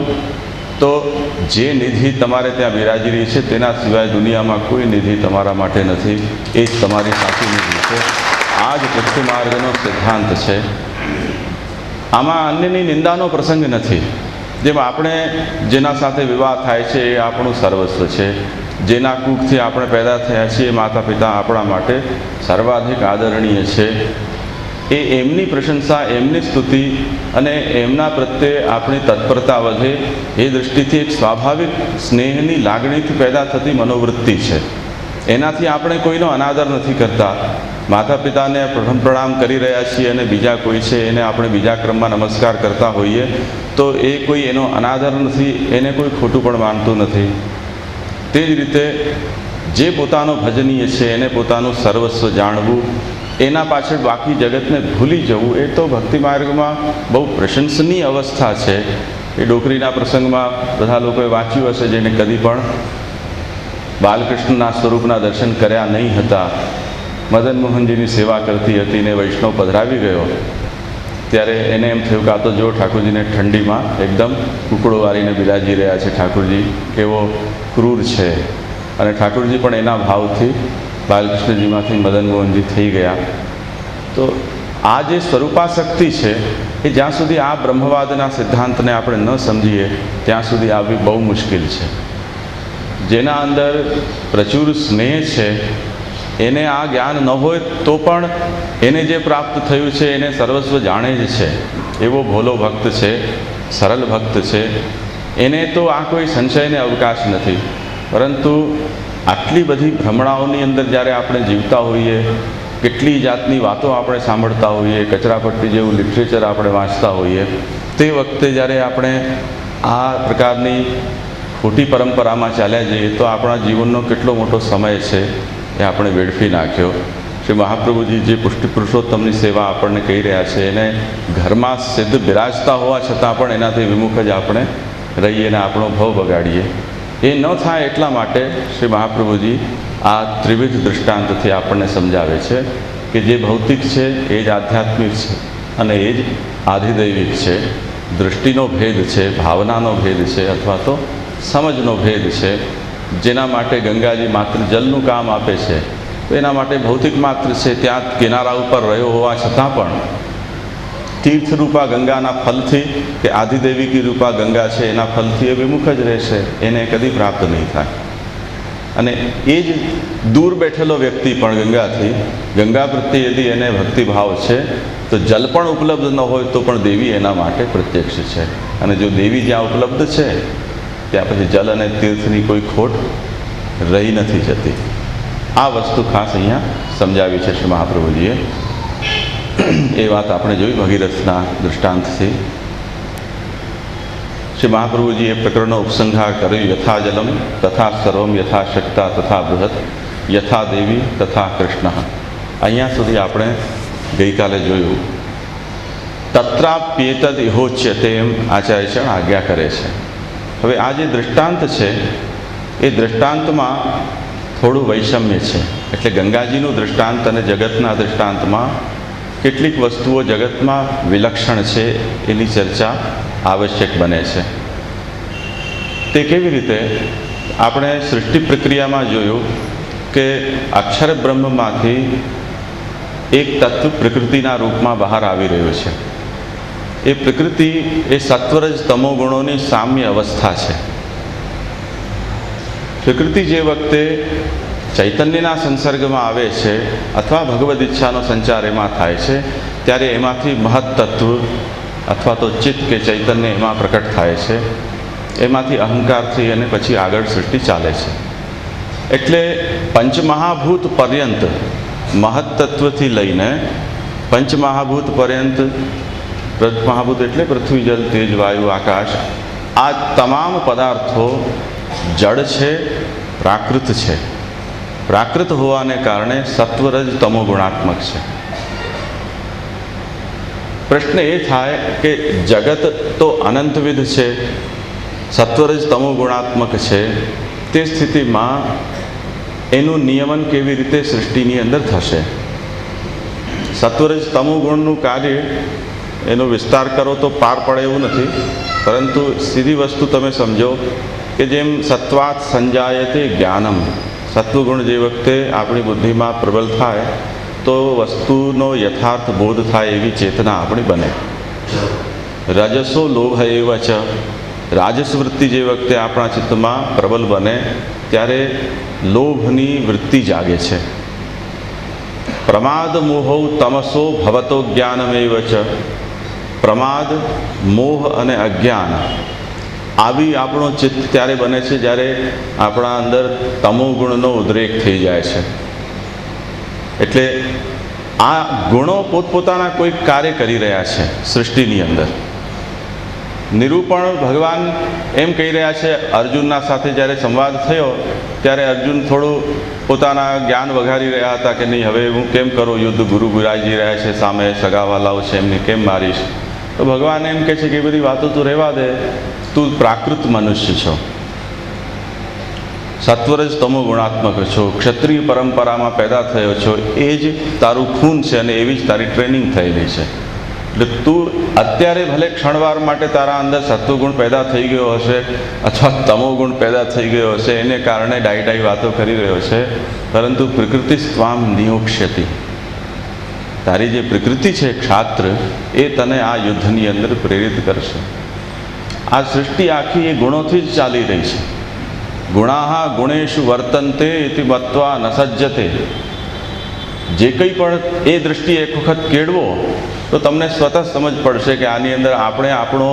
તો જે નિધિ તમારે ત્યાં બિરાજી રહી છે તેના સિવાય દુનિયામાં કોઈ નિધિ તમારા માટે નથી. એ જ તમારી સાચી નિધિ છે. આ જ પુષ્ટિ માર્ગનો સિદ્ધાંત છે. આમાં અન્યની નિંદાનો પ્રસંગ નથી. જેમ આપણે જેના સાથે વિવાહ થાય છે એ આપણું સર્વસ્વ છે. જેના કુખથી આપણે પેદા થયા છીએ, માતા પિતા આપણા માટે સર્વાધિક આદરણીય છે. એ એમની પ્રશંસા, એમની સ્તુતિ અને એમના પ્રત્યે આપણી તત્પરતા વધે એ દૃષ્ટિથી એક સ્વાભાવિક સ્નેહની લાગણીથી પેદા થતી મનોવૃત્તિ છે. એનાથી આપણે કોઈનો અનાદર નથી કરતા. માતા પિતાને પ્રથમ પ્રણામ કરી રહ્યા છીએ અને બીજા કોઈ છે એને આપણે બીજા ક્રમમાં નમસ્કાર કરતા હોઈએ તો એ કોઈ એનો અનાદર નથી, એને કોઈ ખોટું પણ માનતું નથી. તે જ રીતે જે પોતાનો ભજનીય છે એને પોતાનું સર્વસ્વ જાણવું, એના પાછળ બાકી જગતને ભૂલી જવું, એ તો ભક્તિ માર્ગમાં બહુ પ્રશંસનીય અવસ્થા છે. એ ડોકરીના પ્રસંગમાં બધા લોકોએ વાંચ્યું હશે જેને કદી પણ બાલકૃષ્ણના સ્વરૂપના દર્શન કર્યા નહીં હતા. મદન મોહનજીની સેવા કરતી હતી ને વૈષ્ણવ પધરાવી ગયો ત્યારે એને એમ થયું કે આ તો જો ઠાકોરજીને ઠંડીમાં એકદમ કુકડો વાળીને બિરાજી રહ્યા છે, ઠાકોરજી કેવો ક્રૂર છે. અને ઠાકોરજી પણ એના ભાવથી બાલકૃષ્ણજીમાંથી મદન મોહનજી થઈ ગયા. તો આ જે સ્વરૂપાશક્તિ છે એ જ્યાં સુધી આ બ્રહ્મવાદના સિદ્ધાંતને આપણે ન સમજીએ ત્યાં સુધી આવવી બહુ મુશ્કેલ છે. જેના અંદર પ્રચુર સ્નેહ છે એને આ જ્ઞાન ન હોય તો પણ એને જે પ્રાપ્ત થયું છે એને સર્વસ્વ જાણે જ છે. એવો ભોલો ભક્ત છે, સરળ ભક્ત છે, એને તો આ કોઈ સંશયને અવકાશ નથી. પરંતુ આટલી બધી ભ્રમણાઓની અંદર જ્યારે આપણે જીવતા હોઈએ, કેટલી જાતની વાતો આપણે સાંભળતા હોઈએ, કચરાપટ્ટી જેવું લિટરેચર આપણે વાંચતા હોઈએ, તે વખતે જ્યારે આપણે આ પ્રકારની ખોટી પરંપરામાં ચાલ્યા જઈએ તો આપણા જીવનનો કેટલો મોટો સમય છે એ આપણે વેડફી નાખ્યો. શ્રી મહાપ્રભુજી જે પુષ્ટિ પુરુષોત્તમની સેવા આપણને કહી રહ્યા છે, એને ઘરમાં સિદ્ધ બિરાજતા હોવા છતાં પણ એનાથી વિમુખ જ આપણે રહીએ અને આપણો ભવ બગાડીએ. એ ન થાય એટલા માટે શ્રી મહાપ્રભુજી આ ત્રિવિધ દૃષ્ટાંતથી આપણને સમજાવે છે કે જે ભૌતિક છે એ જ આધ્યાત્મિક છે અને એ જ આધિદૈવિક છે. દૃષ્ટિનો ભેદ છે, ભાવનાનો ભેદ છે, અથવા તો સમજનો ભેદ છે. જેના માટે ગંગાજી માત્ર જલનું કામ આપે છે તો એના માટે ભૌતિક માત્ર છે, ત્યાં કિનારા ઉપર રહ્યો હોવા છતાં પણ તીર્થરૂપા ગંગાના ફલથી કે આધિદૈવિકી રૂપા ગંગા છે એના ફલથી એ વિમુખ જ રહેશે, એને કદી પ્રાપ્ત નહીં થાય. અને એ જ દૂર બેઠેલો વ્યક્તિ પણ ગંગા પ્રત્યે યદી એને ભક્તિભાવ છે તો જલ પણ ઉપલબ્ધ ન હોય તો પણ દેવી એના માટે પ્રત્યક્ષ છે. અને જો દેવી જ્યાં ઉપલબ્ધ છે ત્યાં પછી જલ અને તીર્થની કોઈ ખોટ રહી નથી જતી. આ વસ્તુ ખાસ અહીંયા સમજાવી છે શ્રી મહાપ્રભુજીએ. એ વાત આપણે જોઈ ભગીરથના દૃષ્ટાંતથી. શ્રી મહાપ્રભુજીએ પ્રકરણનો ઉપસંહાર કર્યો. યથા જલમ તથા સર્વમ યથા શક્તા તથા બૃહત યથા દેવી તથા કૃષ્ણ. અહીંયા સુધી આપણે ગઈકાલે જોયું. તત્રાપ્યેતદ ઇહોચ્યતે એમ આચાર્ય છે આજ્ઞા કરે છે. હવે આ જે દૃષ્ટાંત છે એ દૃષ્ટાંતમાં થોડું વૈષમ્ય છે. એટલે ગંગાજીનું દૃષ્ટાંત અને જગતના દૃષ્ટાંતમાં કેટલીક વસ્તુઓ જગતમાં વિલક્ષણ છે એની ચર્ચા આવશ્યક બને છે. તે કેવી રીતે? આપણે સૃષ્ટિ પ્રક્રિયામાં જોયું કે અક્ષર બ્રહ્મમાંથી એક તત્વ પ્રકૃતિના રૂપમાં બહાર આવી રહ્યું છે. એ પ્રકૃતિ એ સત્વરજ તમો ગુણોની સામ્ય અવસ્થા છે. પ્રકૃતિ જે વખતે ચૈતન્યના સંસર્ગમાં આવે છે અથવા ભગવદ ઈચ્છાનો સંચાર એમાં થાય છે ત્યારે એમાંથી મહત તત્વ અથવા તો ચિત્ત કે ચૈતન્ય એમાં પ્રકટ થાય છે. એમાંથી અહંકારથી અને પછી આગળ સૃષ્ટિ ચાલે છે. એટલે પંચમહાભૂત પર્યંત મહત તત્વથી લઈને પંચમહાભૂત પર્યંત, મહાભૂત એટલે પૃથ્વી, જલ, તેજ, વાયુ, આકાશ, આ તમામ પદાર્થો જડ છે, પ્રાકૃત છે. પ્રાકૃત હોવાને કારણે સત્વરજ તમો ગુણાત્મક છે. પ્રશ્ન એ થાય કે જગત તો અનંતવિધ છે, સત્વરજ તમો ગુણાત્મક છે, તે સ્થિતિમાં એનું નિયમન કેવી રીતે સૃષ્ટિની અંદર થશે? સત્વરજ તમો ગુણનું કાર્ય એનો વિસ્તાર કરો તો પાર પડે એવું નથી, પરંતુ સીધી વસ્તુ તમે સમજો કે જેમ સત્વાત સંજાયતે જ્ઞાનમ, સત્વગુણ જે વખતે આપણી બુદ્ધિમાં પ્રબળ થાય તો વસ્તુનો યથાર્થ બોધ થાય એવી ચેતના આપણી બને. રજસો લોભ એવ ચ, રાજસ વૃત્તિ જે વખતે આપણા ચિત્તમાં પ્રબલ બને ત્યારે લોભની વૃત્તિ જાગે છે. પ્રમાદ મોહૌ તમસો ભવતો જ્ઞાનમેવ ચ, પ્રમાદ, મોહ અને અજ્ઞાન આવી આપણો ચિત્ત ત્યારે બને છે જ્યારે આપણા અંદર તમો ગુણનો ઉદ્રેક થઈ જાય છે. એટલે આ ગુણો પોતપોતાના કોઈક કાર્ય કરી રહ્યા છે સૃષ્ટિની અંદર. નિરૂપણ ભગવાન એમ કહી રહ્યા છે, અર્જુનના સાથે જ્યારે સંવાદ થયો ત્યારે અર્જુન થોડું પોતાના જ્ઞાન વઘારી રહ્યા હતા કે નહીં હવે હું કેમ કરું, યુદ્ધ ગુરુ બિરાજી રહ્યા છે સામે, સગાવાલાઓ છે એમને કેમ મારીશ? તો ભગવાન એમ કહે છે કે એ બધી વાતો તું રહેવા દે, તું પ્રાકૃત મનુષ્ય છો, સત્વરજ તમો ગુણાત્મક છો, ક્ષત્રિય પરંપરામાં પેદા થયો છો, એ જ તારું ખૂન છે અને એવી જ તારી ટ્રેનિંગ થયેલી છે. એટલે તું અત્યારે ભલે ક્ષણવાર માટે તારા અંદર સત્વગુણ પેદા થઈ ગયો હશે અથવા તમોગુણ પેદા થઈ ગયો હશે, એને કારણે ડાઈ વાતો કરી રહ્યો છે, પરંતુ પ્રકૃતિ સ્વામ નિયોક્ષ્યતિ, તારી જે પ્રકૃતિ છે ક્ષાત્ર, એ તને આ યુદ્ધની અંદર પ્રેરિત કરશે. આ સૃષ્ટિ આખી એ ગુણોથી જ ચાલી રહી છે. ગુણાહા ગુણેશુ વર્તન્તે ઇતિ મત્વા ન સજ્જતે. જે કંઈ પણ એ દૃષ્ટિએ એક વખત કેળવો તો તમને સ્વતઃ સમજ પડશે કે આની અંદર આપણે આપણો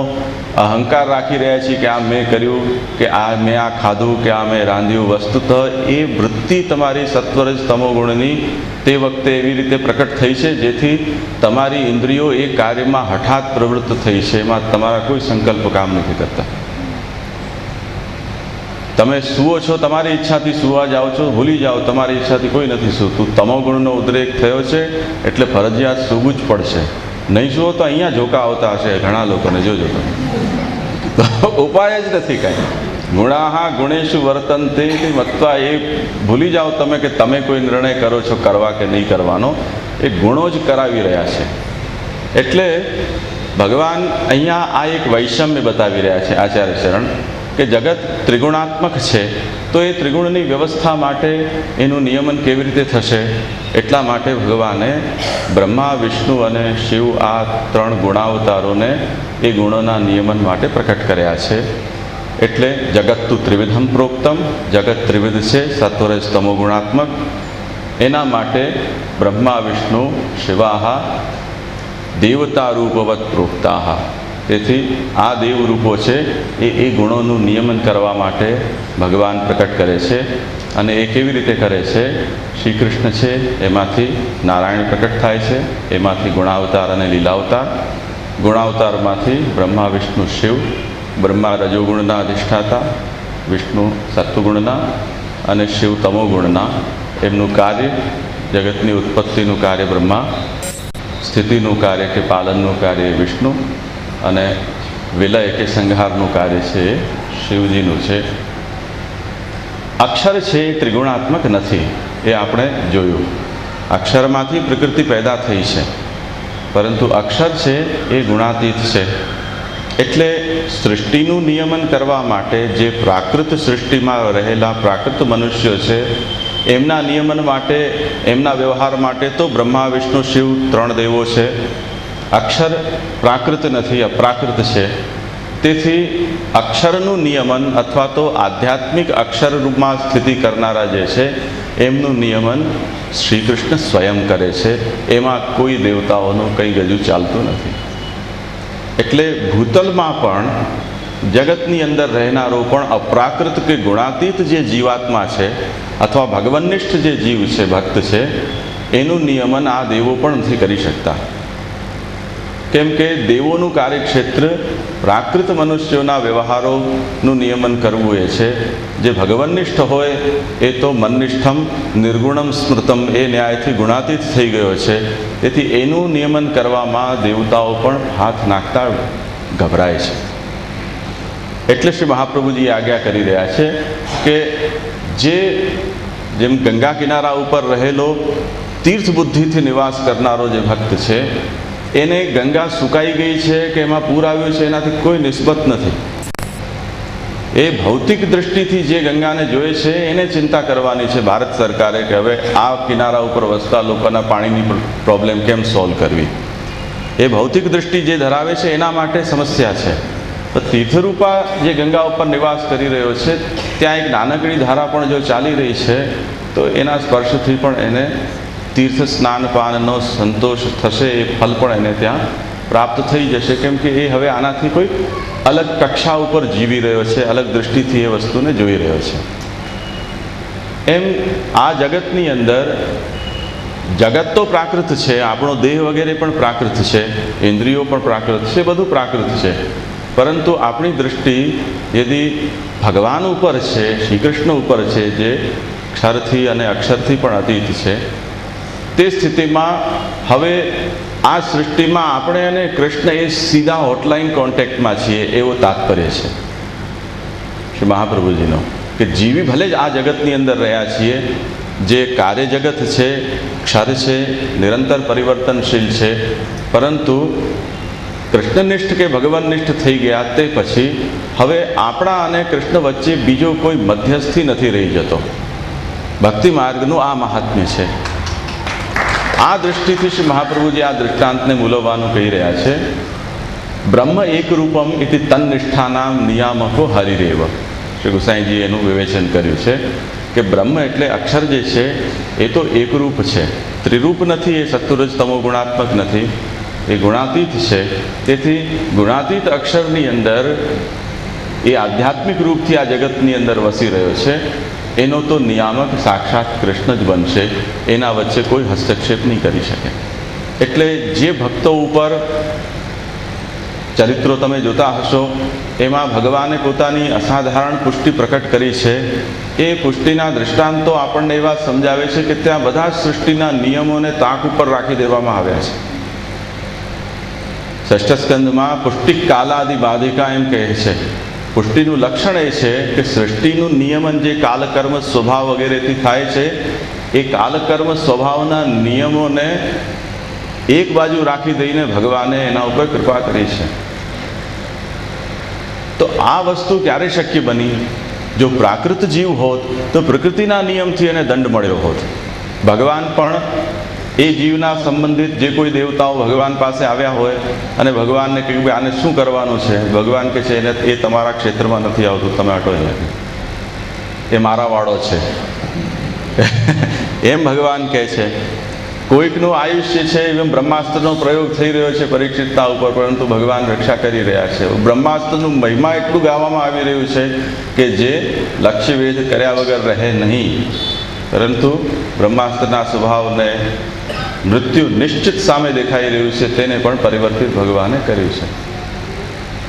અહંકાર રાખી રહ્યા છીએ કે આ મેં કર્યું, કે આ મેં આ ખાધું, કે આ મેં રાંધ્યું. વસ્તુતઃ એ વૃત્તિ તમારી સત્વરજ તમોગુણની તે વખતે એવી રીતે પ્રકટ થઈ છે જેથી તમારી ઇન્દ્રિયો એ કાર્યમાં હઠાત પ્રવૃત્ત થઈ છે. એમાં તમારા કોઈ સંકલ્પ કામ નથી કરતા. તમે સૂવો છો, તમારી ઈચ્છાથી સૂવા જાઓ છો, ભૂલી જાઓ, તમારી ઈચ્છાથી કોઈ નથી સૂતું. તમોગુણનો ઉદ્રેક થયો છે એટલે ફરજિયાત સૂવું જ પડશે. નહીં સૂવો તો અહીંયા ઝોકા આવતા હશે ઘણા લોકોને, જોજો તમે. ઉપાય જ નથી કાંઈ. ગુણાહા ગુણેશુ વર્તન્તે મત્વા, એ ભૂલી જાઓ તમે કે તમે કોઈ નિર્ણય કરો છો કરવા કે નહીં કરવાનો. એ ગુણો જ કરાવી રહ્યા છે. એટલે ભગવાન અહીંયા આ એક વૈષમ્ય બતાવી રહ્યા છે આચાર્ય ચરણ, કે જગત ત્રિગુણાત્મક છે તો એ ત્રિગુણની વ્યવસ્થા માટે એનું નિયમન કેવી રીતે થશે. એટલા માટે ભગવાને બ્રહ્મા, વિષ્ણુ અને શિવ આ 3 ગુણાવતારોને એ ગુણોના નિયમન માટે પ્રકટ કર્યા છે. એટલે જગત તું ત્રિવિધમ પ્રોક્તમ, જગત ત્રિવિધ છે, સત્વરજ તમો ગુણાત્મક. એના માટે બ્રહ્મા, વિષ્ણુ, શિવાહા દેવતા રૂપવત પ્રોક્તાહ. તેથી આ દેવરૂપો છે એ ગુણોનું નિયમન કરવા માટે ભગવાન પ્રકટ કરે છે. અને એ કેવી રીતે કરે છે? શ્રી કૃષ્ણ છે એમાંથી નારાયણ પ્રકટ થાય છે, એમાંથી ગુણાવતાર અને લીલાવતાર. ગુણાવતારમાંથી બ્રહ્મા, વિષ્ણુ, શિવ. બ્રહ્મા રજોગુણના અધિષ્ઠાતા, વિષ્ણુ સત્વગુણના અને શિવ તમોગુણના. એમનું કાર્ય જગતની ઉત્પત્તિનું કાર્ય બ્રહ્મા, સ્થિતિનું કાર્ય કે પાલનનું કાર્ય વિષ્ણુ, અને વિલય કે સંહારનું કાર્ય છે એ શિવજીનું છે. અક્ષર છે એ ત્રિગુણાત્મક નથી, એ આપણે જોયું. અક્ષરમાંથી પ્રકૃતિ પેદા થઈ છે, પરંતુ અક્ષર છે એ ગુણાતીત છે. એટલે સૃષ્ટિનું નિયમન કરવા માટે જે પ્રાકૃત સૃષ્ટિમાં રહેલા પ્રાકૃત મનુષ્યો છે એમના નિયમન માટે, એમના વ્યવહાર માટે તો બ્રહ્મા, વિષ્ણુ, શિવ 3 દેવો છે. અક્ષર પ્રાકૃત નથી, અપ્રાકૃત છે. તેથી અક્ષરનું નિયમન અથવા તો આધ્યાત્મિક અક્ષર રૂપમાં સ્થિતિ કરનારા જે છે એમનું નિયમન શ્રી કૃષ્ણ સ્વયં કરે છે. એમાં કોઈ દેવતાઓનું કંઈ ગજુ ચાલતું નથી. એટલે ભૂતલમાં પણ જગતની અંદર રહેનારો પણ અપ્રાકૃત કે ગુણાતીત જે જીવાત્મા છે અથવા ભગવન્નિષ્ઠ જે જીવ છે, ભક્ત છે, એનું નિયમન આ દેવો પણ નથી કરી શકતા. કેમ કે દેવોનું કાર્યક્ષેત્ર પ્રાકૃત મનુષ્યોના વ્યવહારોનું નિયમન કરવું એ છે. જે ભગવન્નિષ્ઠ હોય એ તો મનનિષ્ઠમ નિર્ગુણમ સ્મૃતમ એ ન્યાયથી ગુણાતીત થઈ ગયો છે. તેથી એનું નિયમન કરવામાં દેવતાઓ પણ હાથ નાખતા ગભરાય છે. એટલે શ્રી મહાપ્રભુજી આજ્ઞા કરી રહ્યા છે કે જેમ ગંગા કિનારા ઉપર રહેલો તીર્થ બુદ્ધિથી નિવાસ કરનારો જે ભક્ત છે એને ગંગા સુકાઈ ગઈ છે કે એમાં પૂર આવ્યું છે એનાથી કોઈ નિસ્બત નથી. એ ભૌતિક દૃષ્ટિથી જે ગંગાને જોએ છે એને ચિંતા કરવાની છે ભારત સરકારે કે હવે આ કિનારા ઉપર વસતા લોકોના પાણીની પ્રોબ્લેમ કેમ સોલ્વ કરવી. એ ભૌતિક દૃષ્ટિ જે ધરાવે છે એના માટે સમસ્યા છે. તો તીર્થરૂપા જે ગંગા ઉપર નિવાસ કરી રહ્યો છે ત્યાં એક નાનકડી ધારા પણ જો ચાલી રહી છે તો એના સ્પર્શથી પણ એને તીર્થ સ્નાન પાનનો સંતોષ થશે. એ ફલ પણ એને ત્યાં પ્રાપ્ત થઈ જશે. કેમ કે એ હવે આનાથી કોઈ અલગ કક્ષા ઉપર જીવી રહ્યો છે, અલગ દૃષ્ટિથી એ વસ્તુને જોઈ રહ્યો છે. એમ આ જગતની અંદર જગત તો પ્રાકૃત છે, આપણો દેહ વગેરે પણ પ્રાકૃત છે, ઇન્દ્રિયો પણ પ્રાકૃત છે, બધું પ્રાકૃત છે. પરંતુ આપણી દૃષ્ટિ યદી ભગવાન ઉપર છે, શ્રી કૃષ્ણ ઉપર છે, જે ક્ષરથી અને અક્ષરથી પણ અતીત છે, તે સ્થિતિમાં હવે આ સૃષ્ટિમાં આપણે અને કૃષ્ણ એ સીધા હોટલાઇન કોન્ટેક્ટમાં છીએ એવો તાત્પર્ય છે શ્રી મહાપ્રભુજીનો. કે જીવી ભલે જ આ જગતની અંદર રહ્યા છીએ, જે કાર્ય જગત છે, ક્ષર છે, નિરંતર પરિવર્તનશીલ છે, પરંતુ કૃષ્ણનિષ્ઠ કે ભગવાનનિષ્ઠ થઈ ગયા તે પછી હવે આપણા અને કૃષ્ણ વચ્ચે બીજો કોઈ મધ્યસ્થી નથી રહી જતો. ભક્તિ માર્ગનું આ મહાત્મ્ય છે. આ દૃષ્ટિથી શ્રી મહાપ્રભુજી આ દૃષ્ટાંતને મૂલવવાનું કહી રહ્યા છે. બ્રહ્મ એકરૂપમ ઇતિ તન્નિષ્ઠાનામ નિયામકો હરિરેવ. શ્રી ગુસાઈજીએ એનું વિવેચન કર્યું છે કે બ્રહ્મ એટલે અક્ષર જે છે એ તો એકરૂપ છે, ત્રિરૂપ નથી. એ સત્વરજ તમો ગુણાત્મક નથી. એ ગુણાતીત છે. તેથી ગુણાતીત અક્ષરની અંદર એ આધ્યાત્મિક રૂપથી આ જગતની અંદર વસી રહ્યો છે. એનો તો નિયામક સાક્ષાત કૃષ્ણ જ બનશે. એના વચ્ચે કોઈ હસ્તક્ષેપ નહીં કરી શકે. એટલે જે ભક્તો ઉપર ચરિત્રો તમે જોતા હશો, એમાં ભગવાને પોતાની અસાધારણ પુષ્ટિ પ્રકટ કરી છે. એ પુષ્ટિના દૃષ્ટાંતો આપણને એવા સમજાવે છે કે ત્યાં બધા જ સૃષ્ટિના નિયમોને તાક ઉપર રાખી દેવામાં આવ્યા છે. ષષ્ઠ સ્કંદમાં પુષ્ટિ કાલાદિ બાધિકા એમ કહે છે. પુષ્ટિનું લક્ષણ એ છે કે સૃષ્ટિનું નિયમન જે કાલકર્મ સ્વભાવ વગેરેથી થાય છે, એ કાલકર્મ સ્વભાવના નિયમોને એક બાજુ રાખી દઈને ભગવાને એના ઉપર કૃપા કરી છે. તો આ વસ્તુ ક્યારે શક્ય બની? જો પ્રાકૃત જીવ હોત તો પ્રકૃતિના નિયમથી એને દંડ મળ્યો હોત. ભગવાન પણ એ જીવના સંબંધિત જે કોઈ દેવતાઓ ભગવાન પાસે આવ્યા હોય અને ભગવાનને કહ્યું કે આને શું કરવાનું છે, ભગવાન કહે છે એને એ તમારા ક્ષેત્રમાં નથી આવતું, તમે હટો અહીંયાથી, એ મારા વાળો છે એમ ભગવાન કહે છે. કોઈકનું આયુષ્ય છે એમ બ્રહ્માસ્ત્રનો પ્રયોગ થઈ રહ્યો છે પરીક્ષિતતા ઉપર, પરંતુ ભગવાન રક્ષા કરી રહ્યા છે. બ્રહ્માસ્ત્રનું મહિમા એટલું ગાવામાં આવી રહ્યું છે કે જે લક્ષ્યભેદ કર્યા વગર રહે નહીં, પરંતુ બ્રહ્માસ્ત્રના સ્વભાવને મૃત્યુ નિશ્ચિત સામે દેખાઈ રહ્યું છે તેને પણ પરિવર્તિત ભગવાને કર્યું છે.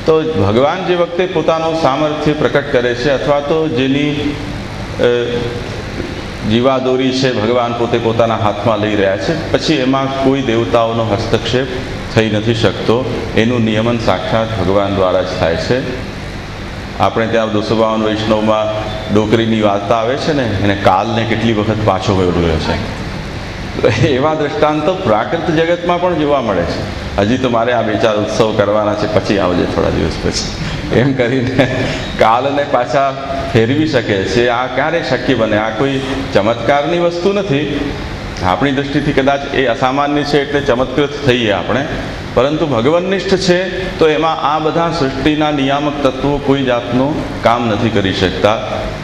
તો ભગવાન જે વખતે પોતાનું સામર્થ્ય પ્રકટ કરે છે અથવા તો જેની જીવાદોરી છે ભગવાન પોતે પોતાના હાથમાં લઈ રહ્યા છે, પછી એમાં કોઈ દેવતાઓનો હસ્તક્ષેપ થઈ નથી શકતો. એનું નિયમન સાક્ષાત ભગવાન દ્વારા જ થાય છે. આપણે ત્યાં 252 વૈષ્ણવમાં ડોકરીની વાર્તા આવે છે ને, એને કાલને કેટલી વખત પાછો વળ્યો છે. એવા દ્રષ્ટાંતો પ્રાકૃત જગતમાં પણ જોવા મળે છે. હજી તો મારે આ 2-4 ઉત્સવ કરવાના છે, પછી આવજે થોડા દિવસ પછી, એમ કરીને કાલને પાછા ફેરવી શકે છે. આ ક્યારે શક્ય બને? આ કોઈ ચમત્કારની વસ્તુ નથી. આપણી દૃષ્ટિથી કદાચ એ અસામાન્ય છે એટલે ચમત્કૃત થઈએ આપણે, પરંતુ ભગવન્નિષ્ઠ છે તો એમાં આ બધા સૃષ્ટિના નિયામક તત્વો કોઈ જાતનું કામ નથી કરી શકતા.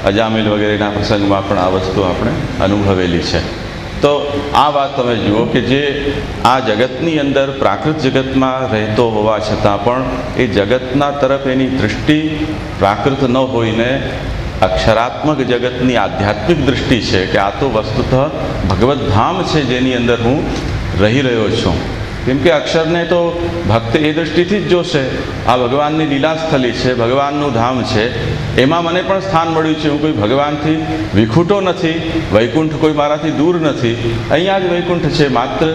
અજામિલ વગેરેના પ્રસંગમાં પણ આ વસ્તુ આપણે અનુભવેલી છે. તો આ વાત તમે જુઓ કે જે આ જગતની અંદર પ્રાકૃત જગતમાં રહેતો હોવા છતાં પણ એ જગતના તરફ એની દૃષ્ટિ પ્રાકૃત ન હોઈને અક્ષરાત્મક જગતની આધ્યાત્મિક દૃષ્ટિ છે કે આ તો વસ્તુતઃ ભગવદ્ ધામ છે જેની અંદર હું રહી રહ્યો છું. કેમ કે અક્ષરને તો ભક્ત એ દૃષ્ટિથી જ જોશે, આ ભગવાનની લીલાસ્થલી છે, ભગવાનનું ધામ છે, એમાં મને પણ સ્થાન મળ્યું છે. હું કોઈ ભગવાનથી વિખૂટો નથી, વૈકુંઠ કોઈ મારાથી દૂર નથી, અહીંયા જ વૈકુંઠ છે. માત્ર